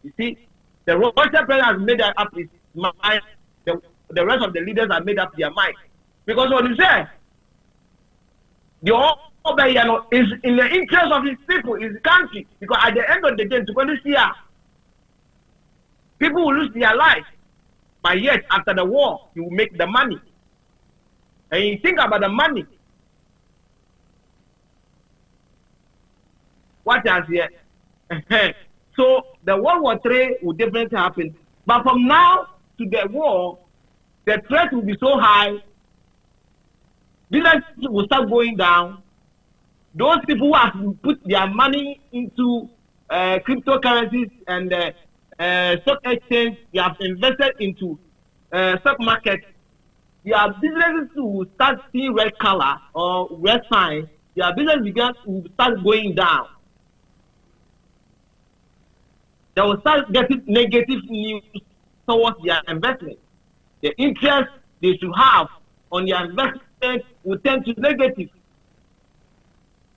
Speaker 4: You see, the Russian president has made up his mind, the rest of the leaders have made up their mind. Because what you say, the Bayano is in the interest of his people, his country, because at the end of the day, to go this year, people will lose their lives. But yet, after the war, you will make the money. And you think about the money. What else here? So the World War III will definitely happen. But from now to the war, the threat will be so high. Business will start going down. Those people who have put their money into cryptocurrencies and stock exchange, they have invested into stock market. Their businesses will start seeing red color or red sign. Their business will start going down. They will start getting negative news towards their investment. The interest they should have on their investment will tend to negative.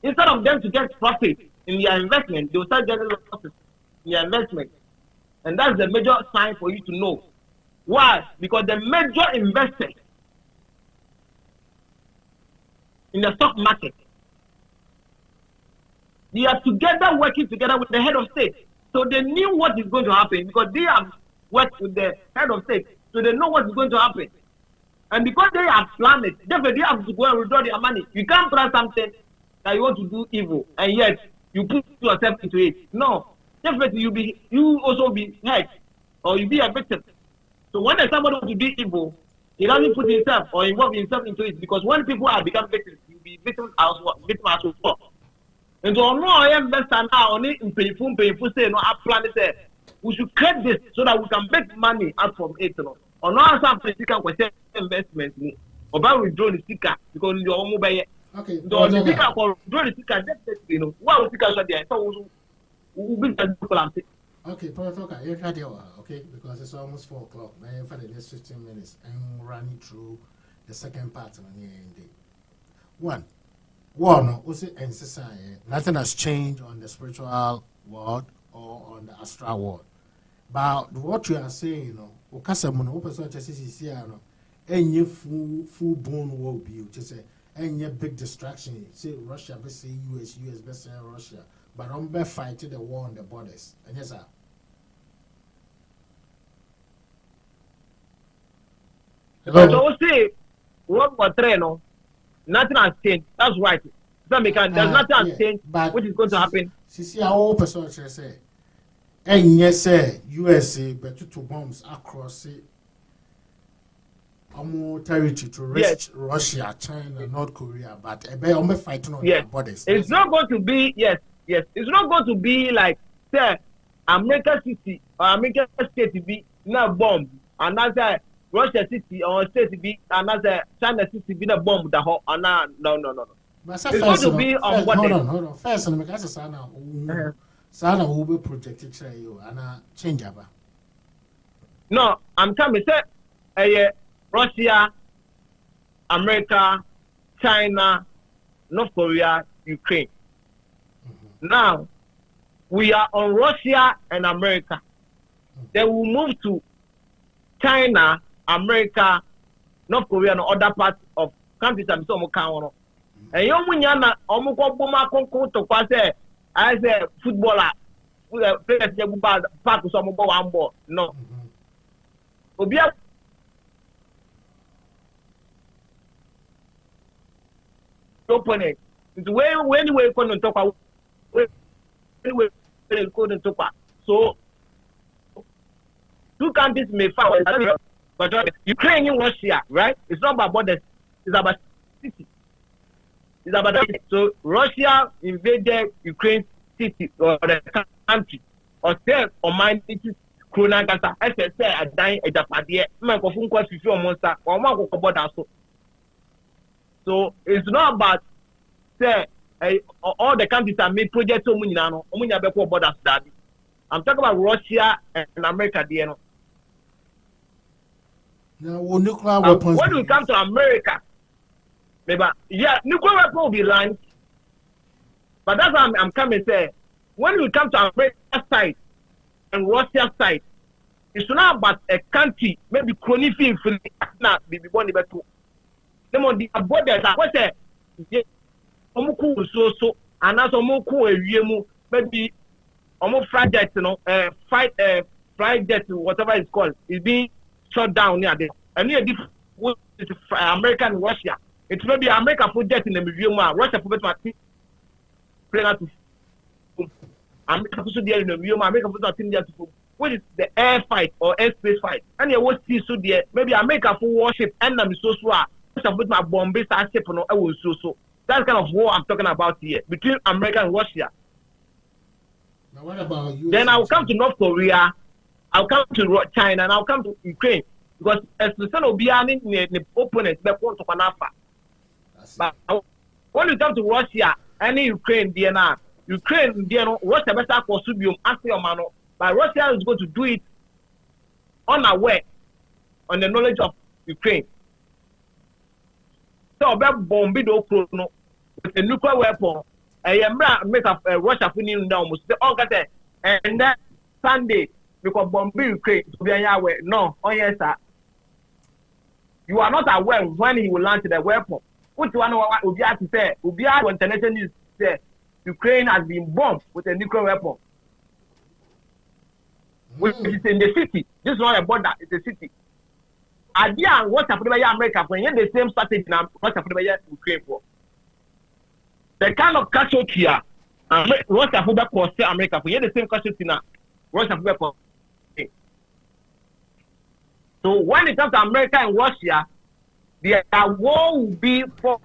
Speaker 4: Instead of them to get profit in their investment, they will start getting losses in their investment. And that's the major sign for you to know. Why? Because the major investors in the stock market, they are together working together with the head of state. So they knew what is going to happen because they have worked with the head of state. So they know what is going to happen. And because they have planned it, definitely they have to go and withdraw their money. You can't plan something that you want to do evil and yet you put yourself into it. No. Definitely you also be hurt or you be a victim. So when somebody wants to do evil, he doesn't put himself or involve himself into it because when people are become victims, you be victims as well. And so no, I invest now only in painful say no, I plan it. We should create this so that we can make money out from it. Or not some physical investment or by withdraw the sticker because you're almost by it.
Speaker 2: Okay.
Speaker 4: So the sticker for withdraw the sticker, definitely, what was sticker so there? So
Speaker 2: okay, Professor, okay, because it's almost 4 o'clock. Now for the next 15 minutes, I'm running through the second part of the day. One, nothing has changed on the spiritual world or on the astral world. But what you are saying, you know, any full blown war be just say any big distraction. Say Russia, be say US, be say Russia. But I'm be fighting the war on the borders. And yes, sir.
Speaker 4: So see, World War III, no, nothing has changed. That's right. There's nothing has changed. But what is going to happen?
Speaker 2: See, our person say, and yes, sir, USA, but 2 bombs across it. Territory to reach Russia, China, North Korea, but I'm fighting on the borders.
Speaker 4: It's not going to be Yes, it's not going to be like say American city or American state to be na bomb, another Russia city or state to be another China city be na bomb the whole. No. It's going to be on what?
Speaker 2: Hold on. First, I'm going to say Sana will be projected you and change about.
Speaker 4: No, I'm coming. Say Russia, America, China, North Korea, Ukraine. Now, we are on Russia and America. Then we'll move to China, America, North Korea, and other parts of countries. And you know, as a footballer, no. Opponent. When you were talk about. So, 2 countries may fight, but Ukraine and Russia, right? It's not about borders, it's about city. It's about that. So, Russia invaded Ukraine city or the country or say or mind it Krona Gata, as I say, a dying a Japadia, Mancophone cost if you're monster, or one about so. So it's not about say all the countries that made projects so many now, Omunya Beko borders daddy. I'm talking about Russia and America, you know.
Speaker 2: Now, nuclear weapons.
Speaker 4: When we come to America, maybe yeah, nuclear weapon will be launched. But that's why I'm coming to say, when we come to America side and Russia side, it's not about a country, maybe chronifying for not be born about two. Them on the borders, I say, Omuku so, and as Omuku a Yemu, maybe almost fried jet, you know, fried jet, whatever it's called, is being shut down near there. And near different American and Russia. It will be American project in the museum, Russia for my America also there in the museum, America for the what is the air fight or airspace fight? And you will see so there, maybe America for warship and I'm so Russia put my bomb based ship on I will so. That's kind of war I'm talking about here between America and Russia.
Speaker 2: Now what about you?
Speaker 4: Then I'll come to North Korea, I'll come to China, and I'll come to Ukraine. Because as the son of Biani, the opponents, they want to Panafa. But when you come to Russia and Ukraine, DNA, Russia better consume after your man. But Russia is going to do it unaware on the knowledge of Ukraine. So, about Bombido Chrono with a nuclear weapon, make a Russia putting down almost all got it. And that Sunday, because Bombi Ukraine to be Yahweh. No, oh yes, sir. You are not aware when he will launch the weapon. Which one would you have to say? Would be our international news say Ukraine has been bombed with a nuclear weapon. Which is in the city. This is not a border, it's a city. Idea and what's happening by America for the same strategy now what's happening by Ukraine for. The kind of casualty here, what's happening by America for the same casualty now. What's happening by so when it comes to America and Russia, the war will be for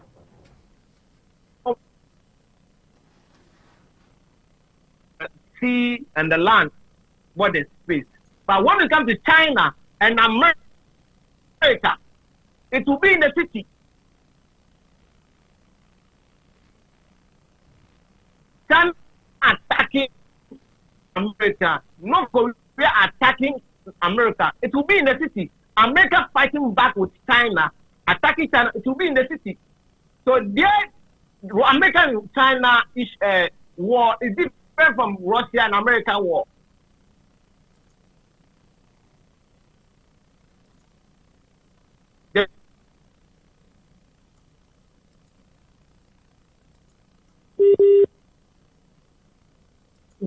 Speaker 4: sea and the land, what is space. But when it comes to China and America, it will be in the city. China attacking America, North Korea attacking America. It will be in the city. America fighting back with China, attacking China. It will be in the city. So there, America and China is war is different from Russia and American war.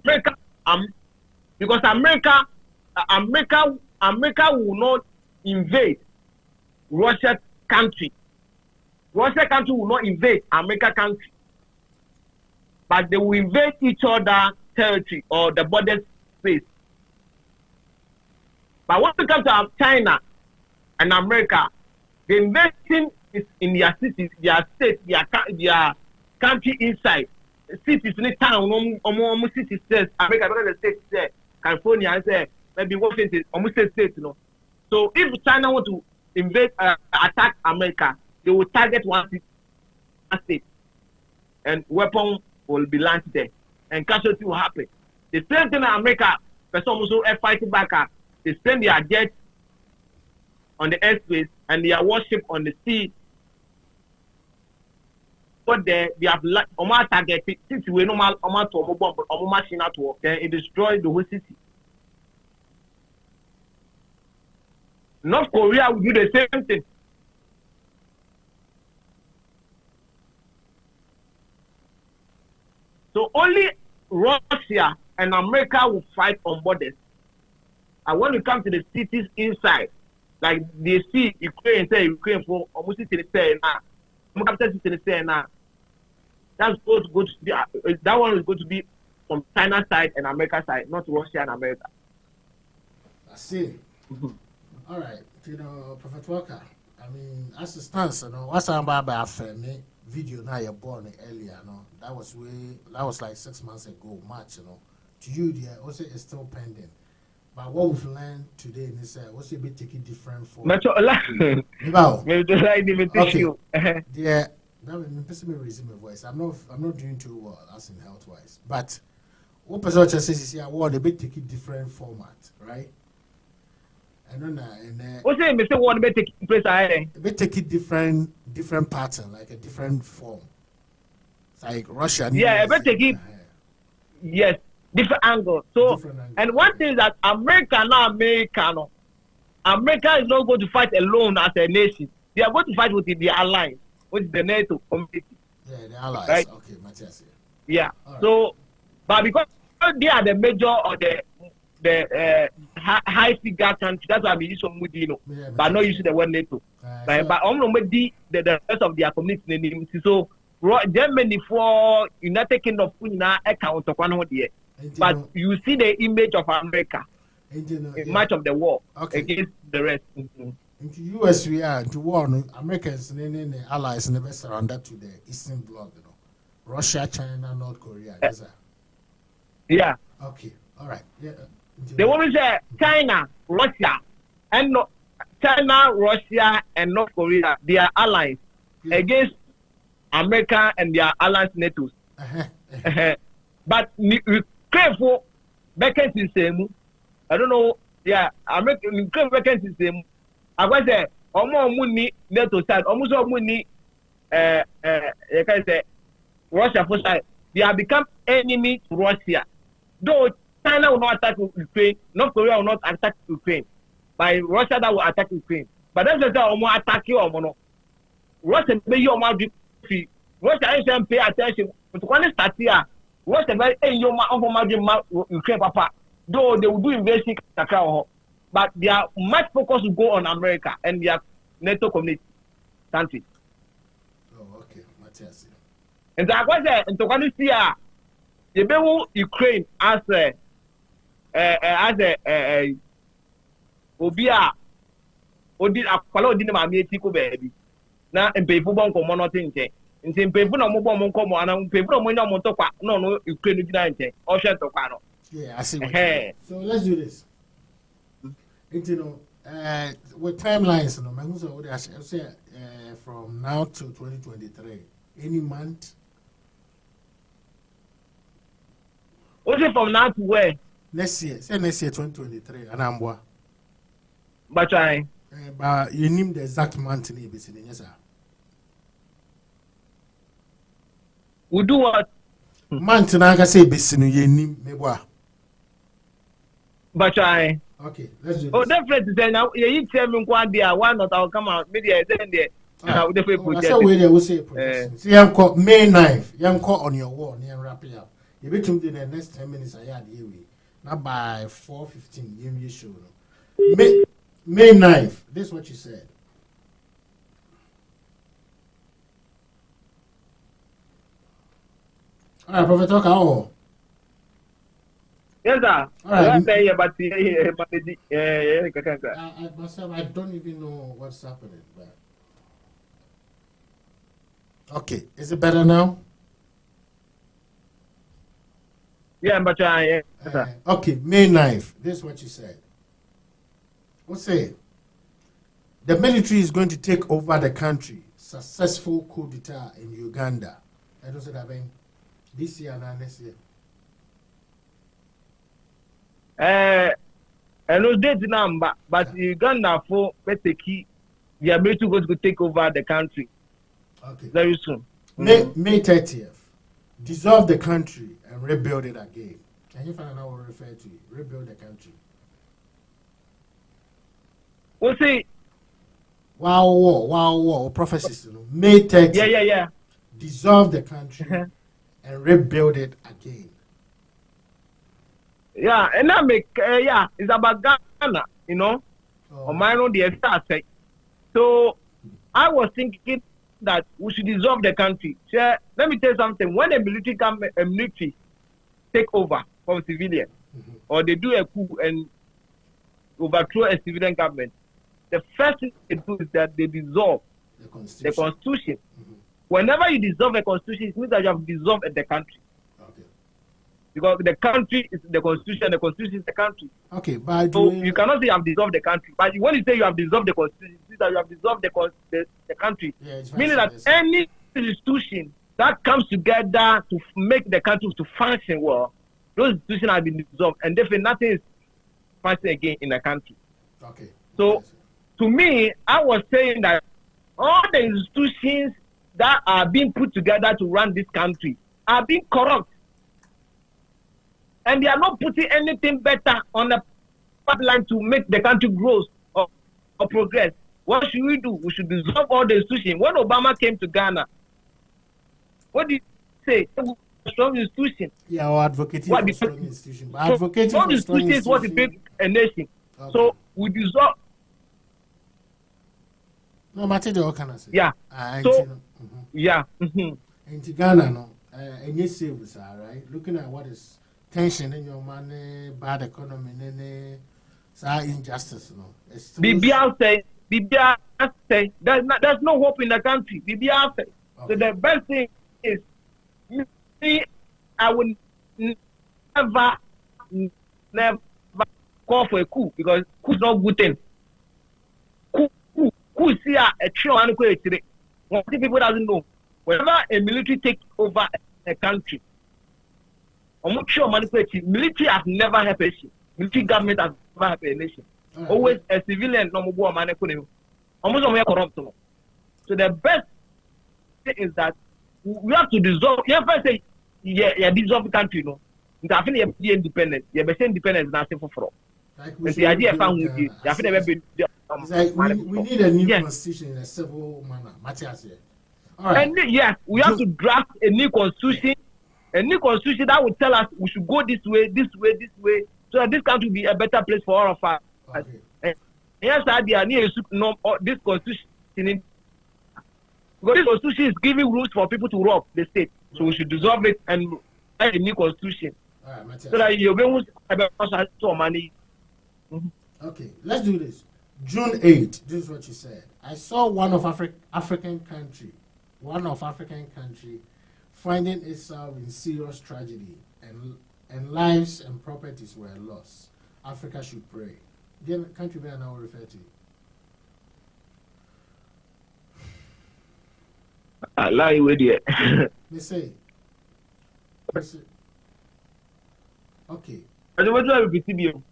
Speaker 4: America, because America will not invade Russia country. Russia country will not invade America country. But they will invade each other territory or the border space. But when it comes to China and America, the invasion is in their cities, their state, their country inside. Cities in the town, almost city says America, the state says California, I say maybe Washington, almost state, you know. So if China want to invade, attack America, they will target one state, and weapon will be launched there, and casualty will happen. The same thing in America, person also fighting back. They send their jets on the airspace and their warship on the sea. But they have target since we normal to bomb or machine at work, then it destroys the whole city. North Korea will do the same thing. So only Russia and America will fight on borders. And when we come to the cities inside, like they see Ukraine, say Ukraine for almost now. That's going to go to be, that one is going to be from China side and America side, not Russia and America.
Speaker 2: I see. All right, Prophet Walker. I mean, as it stands, what's about me video now you're born earlier, that was like 6 months ago, March, to you, there also is still pending. But what we've learned today is also a bit taking different form. Wow. Okay. Yeah. That will me raising my voice. I'm not doing too well as in health wise. But what person says is here, what a bit taking different format, right? I don't know. And
Speaker 4: what's it? Mr. One bit taking place.
Speaker 2: A bit taking different pattern, like a different form. It's like Russia.
Speaker 4: Yeah, a bit taking. Yes, different angle. So, different angle. And one thing is that America is not going to fight alone as a nation. They are going to fight with the alliance, with the NATO community.
Speaker 2: Yeah, the allies.
Speaker 4: Right?
Speaker 2: Okay, Matthias.
Speaker 4: Yeah.
Speaker 2: Right.
Speaker 4: So, but because they are the major or the high figure country, that's why I'm using some Mudino, but not using the word NATO. But the rest of their community. So, Germany for United Kingdom account of one year. But you see the image of America in much of the war against the rest.
Speaker 2: Into US we are into war. Americans and the allies and the best surrounded to the Eastern Bloc, you know. Russia, China, North Korea.
Speaker 4: Yeah.
Speaker 2: Okay. All right. Yeah.
Speaker 4: They want to say China, Russia, and North Korea. They are allies against America and their allies NATO. But careful, vacancy same. I don't know. Yeah, American vacancy same. I was there. Almost money NATO side. Almost money. You can say Russia for side. They have become enemy to Russia. Though China will not attack Ukraine, North Korea will not attack Ukraine. By Russia that will attack Ukraine. But that's just almost attack you or Russia may you almost. Russia ain't pay attention. But when it starts here, Russia very Ukraine papa. Though they will do invasion, but their much focus will go on America and their NATO community country.
Speaker 2: Oh, okay, Matthias.
Speaker 4: And so I was there, and to when you see the Bewu Ukraine as Obia Odi Apollo didn't make baby. Now and pay for one common thing. In people no more monko and people no more talk no Ukraine didn't or shut to pano.
Speaker 2: Yeah, I see what you so let's do this. You know, with timelines, you know, I say from now to 2023, any month.
Speaker 4: What's it from now to where?
Speaker 2: Next year, say next year 2023, and I'm what?
Speaker 4: But
Speaker 2: you name the exact month in ABC, yes, sir.
Speaker 4: We do what?
Speaker 2: Month na I say besinu ye nim meboa.
Speaker 4: But
Speaker 2: okay, let's do this.
Speaker 4: Oh, definitely say now you tell me why not I'll come out media then there. I will definitely put
Speaker 2: it. We say see yanko May 9th, yanko on your wall near wrap it up. You betum in the next 10 minutes I had here. Now by 4:15 you show. May 9th. This is what you said. All right, Prophet Talk.
Speaker 4: Yes, sir.
Speaker 2: All right. I don't even know what's happening. But... Okay, is it better now?
Speaker 4: Yeah, but
Speaker 2: okay, May 9th. This is what you said. What's it? The military is going to take over the country. Successful coup d'etat in Uganda. I don't say that being this year and next year.
Speaker 4: And those dates number, but Uganda for Peteki, the military going to take over the country.
Speaker 2: Okay.
Speaker 4: Very soon.
Speaker 2: May 30th. Dissolve the country and rebuild it again. Can you find out what I refer to? Rebuild the country.
Speaker 4: We'll see.
Speaker 2: Wow. Prophecies. You know. May 30th.
Speaker 4: Yeah.
Speaker 2: Dissolve the country and rebuild it again.
Speaker 4: Yeah, and that make it's about Ghana, you know. Or mine on the start. So I was thinking that we should dissolve the country. So, let me tell you something. When a military take over from civilian, or they do a coup and overthrow a civilian government, the first thing they do is that they dissolve the constitution. Whenever you dissolve a constitution, it means that you have dissolved the country.
Speaker 2: Okay.
Speaker 4: because the country is the constitution. The constitution is the country.
Speaker 2: Okay, but
Speaker 4: So you cannot say you have dissolved the country. But when you say you have dissolved the constitution, it means that you have dissolved the country.
Speaker 2: Yeah, it's
Speaker 4: Meaning that
Speaker 2: vice versa.
Speaker 4: any institution that comes together to make the country to function well, those institutions have been dissolved, and therefore nothing is functioning again in the country.
Speaker 2: Okay.
Speaker 4: So,
Speaker 2: Yes.
Speaker 4: to me, I was saying that all the institutions that are being put together to run this country are being corrupt. And they are not putting anything better on the pipeline to make the country grow or progress. What should we do? We should dissolve all the institutions. When Obama came to Ghana, what did he say? Strong institution.
Speaker 2: Yeah, or advocating
Speaker 4: What
Speaker 2: for
Speaker 4: the-
Speaker 2: strong institution. But
Speaker 4: So,
Speaker 2: advocating
Speaker 4: strong
Speaker 2: for strong
Speaker 4: institutions is what it
Speaker 2: institution.
Speaker 4: makes a nation.
Speaker 2: Okay.
Speaker 4: So we dissolve.
Speaker 2: No matter the what can I say?
Speaker 4: Yeah. So- Yeah. Mhm.
Speaker 2: In Ghana, no, any savings are right. Looking at what is tension in your money, bad economy, injustice, no. It's still-
Speaker 4: BBR say, there's no hope in the country. BBR say. So
Speaker 2: Okay.
Speaker 4: the best thing is, me, I would never call for a coup because coup is not good thing. Coup see a trio and what people doesn't know. Whenever a military takes over a country, military has never helped a nation. Military government has never helped a nation.
Speaker 2: All right.
Speaker 4: Always a civilian no more money almost corrupt. So the best thing is that we have to dissolve. You have to say, yeah, dissolve the country, no. I think you be independent. You be independent is nothing for.
Speaker 2: Like
Speaker 4: And the idea found with you. I think
Speaker 2: It's like we need a new
Speaker 4: Yes.
Speaker 2: constitution in a civil manner. Matthias here. All right.
Speaker 4: And yes, we have to draft a new constitution that will tell us we should go this way, so that this country will be a better place for all of us.
Speaker 2: Okay.
Speaker 4: And yes, idea need to this constitution because this constitution is giving rules for people to rob the state. So we should dissolve it and write a new constitution
Speaker 2: All right, Matthias.
Speaker 4: so that you'll be able to money.
Speaker 2: Okay, let's do this. June 8th, this is what you said. I saw one of African country finding itself in serious tragedy and lives and properties were lost. Africa should pray. The country we are now refer to.
Speaker 4: I lie with you.
Speaker 2: They say. Okay.
Speaker 4: What do I repeat you?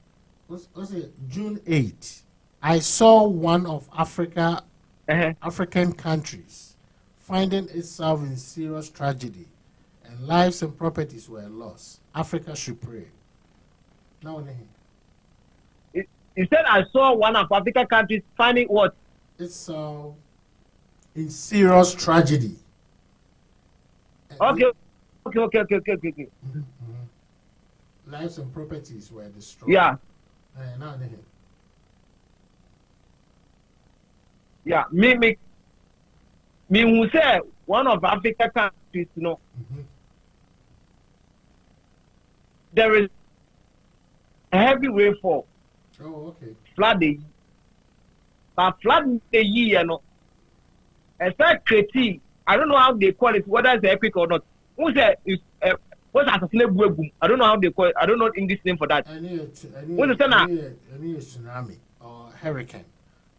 Speaker 2: What's it? June 8th. I saw one of African countries finding itself in serious tragedy and lives and properties were lost. Africa should pray. Now,
Speaker 4: He said I saw one of African countries finding what?
Speaker 2: it's in serious tragedy.
Speaker 4: Okay.
Speaker 2: Lives and properties were destroyed.
Speaker 4: Yeah.
Speaker 2: Now,
Speaker 4: Yeah, me who say one of African countries, you know, there is a heavy rainfall,
Speaker 2: Oh, okay.
Speaker 4: flooding. But flood the year, you know, a third critique, I don't know how they call it, whether it's epic or not. Who said it's what's assassinate boom? I don't know how they call it. I don't know English name for that.
Speaker 2: I need a tsunami or hurricane.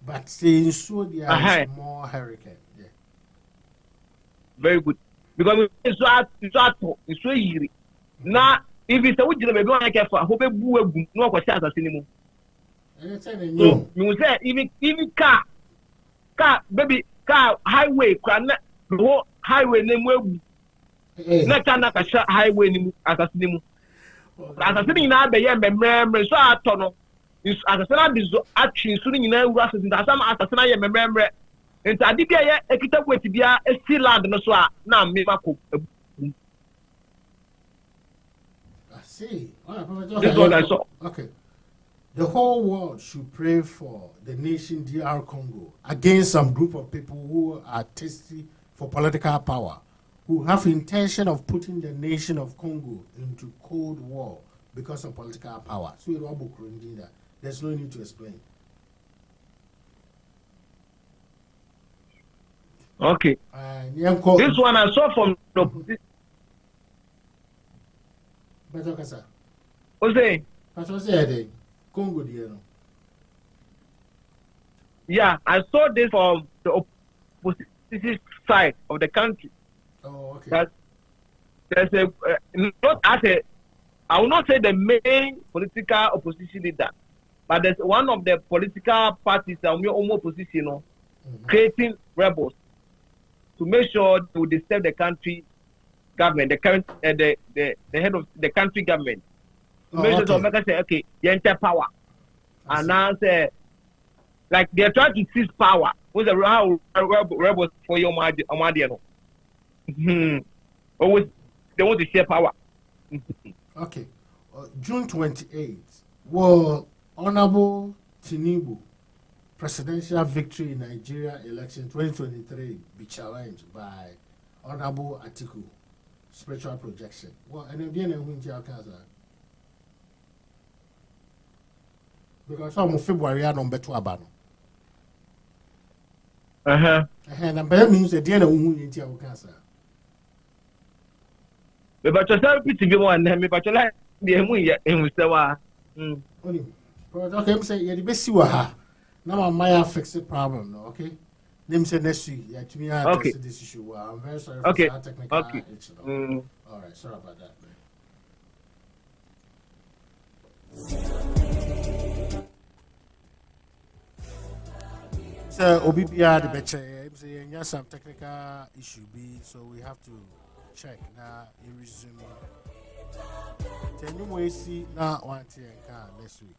Speaker 2: But saying so, there is more hurricane. Yeah.
Speaker 4: Very good. Because it's so easy. Now, if it's a wood, maybe I can for hope boom, no question as a So you say even car, highway, the whole highway name na kana ka highway ni asasimu asasimu na be ye memremre so atono asasina bizo atwi so ni na wura asasina asam asasina ye memremre enti ade bia ye ekita kweti bia esi land no so a na me mako
Speaker 2: I see. All right, Prophet.
Speaker 4: This one I saw.
Speaker 2: Okay. The whole world should pray for the nation DR Congo against some group of people who are thirsty for political power, who have intention of putting the nation of Congo into Cold War because of political power. So there's no need to explain.
Speaker 4: Okay. This one I saw from the
Speaker 2: Better Kasa.
Speaker 4: What's saying?
Speaker 2: But what's the Congo, dear?
Speaker 4: Yeah, I saw this from the opposition side of the country.
Speaker 2: Oh, okay.
Speaker 4: That there's a not as a I will not say the main political opposition leader, but there's one of the political parties that we almost opposition, creating rebels to make sure to disturb the country government, the current the head of the country government. To make sure to make us say, okay, you enter power, and now say like they're trying to seize power. What's the how rebels for your Amadiano? Always they want to share power.
Speaker 2: Okay. June 28th, well, Honorable Tinubu presidential victory in Nigeria election 2023 be challenged by Honorable Atiku spiritual projection. Well, and again, because some February are number 2 abano. And number means the dinner who in Tia cancer.
Speaker 4: But yourself, pity you one, but you like the Emuya in Wistawa.
Speaker 2: Okay, I'm saying, the best you are. Now, my fix the problem, okay? Name say next week, yeah, to me, I tested this issue. I'm very sorry for that technical issue. All right, sorry about that. So, OBBR, the better, I'm saying, yes, some technical issue be, so we have to check now. You resume. Tell you we see now one thing next week.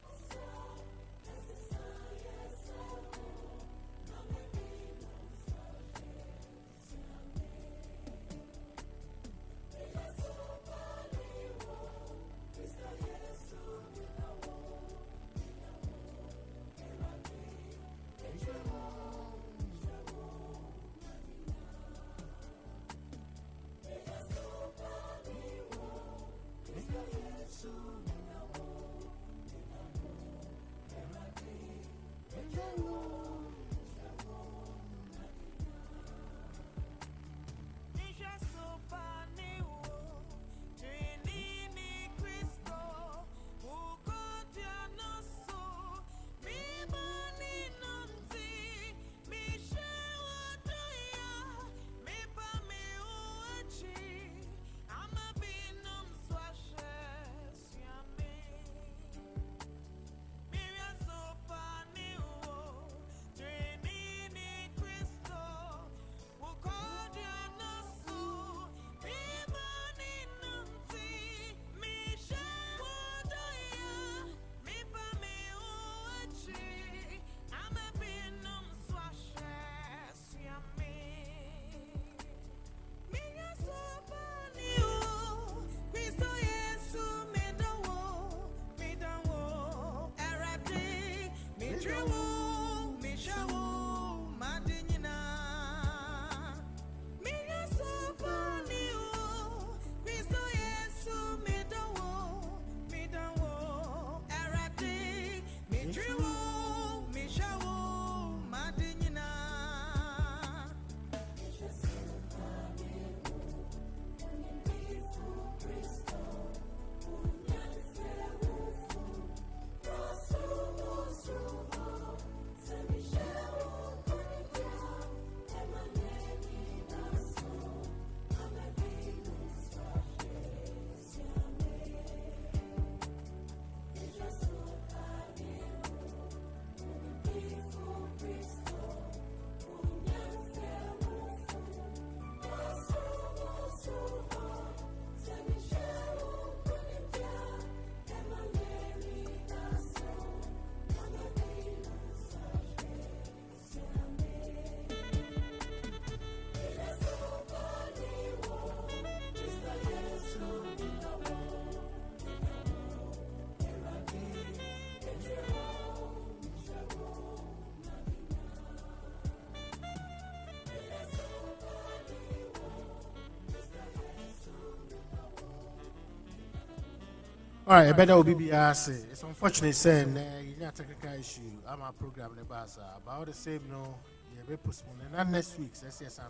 Speaker 2: All right, I better will be asked. It's unfortunate saying you got a technical issue. I'm a program the boss about the same no. Yeah, be postponed. And next week, let's see so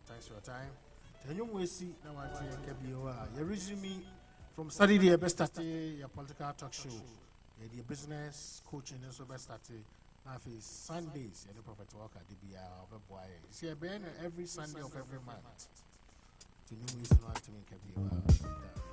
Speaker 2: thanks for your time. Then you will see now what you can be. You resume from study the best study your political talk show, the business coaching and so best study. Sundays, and the Prophet Walker, the boy. See, every Sunday of every month. To know is not to make a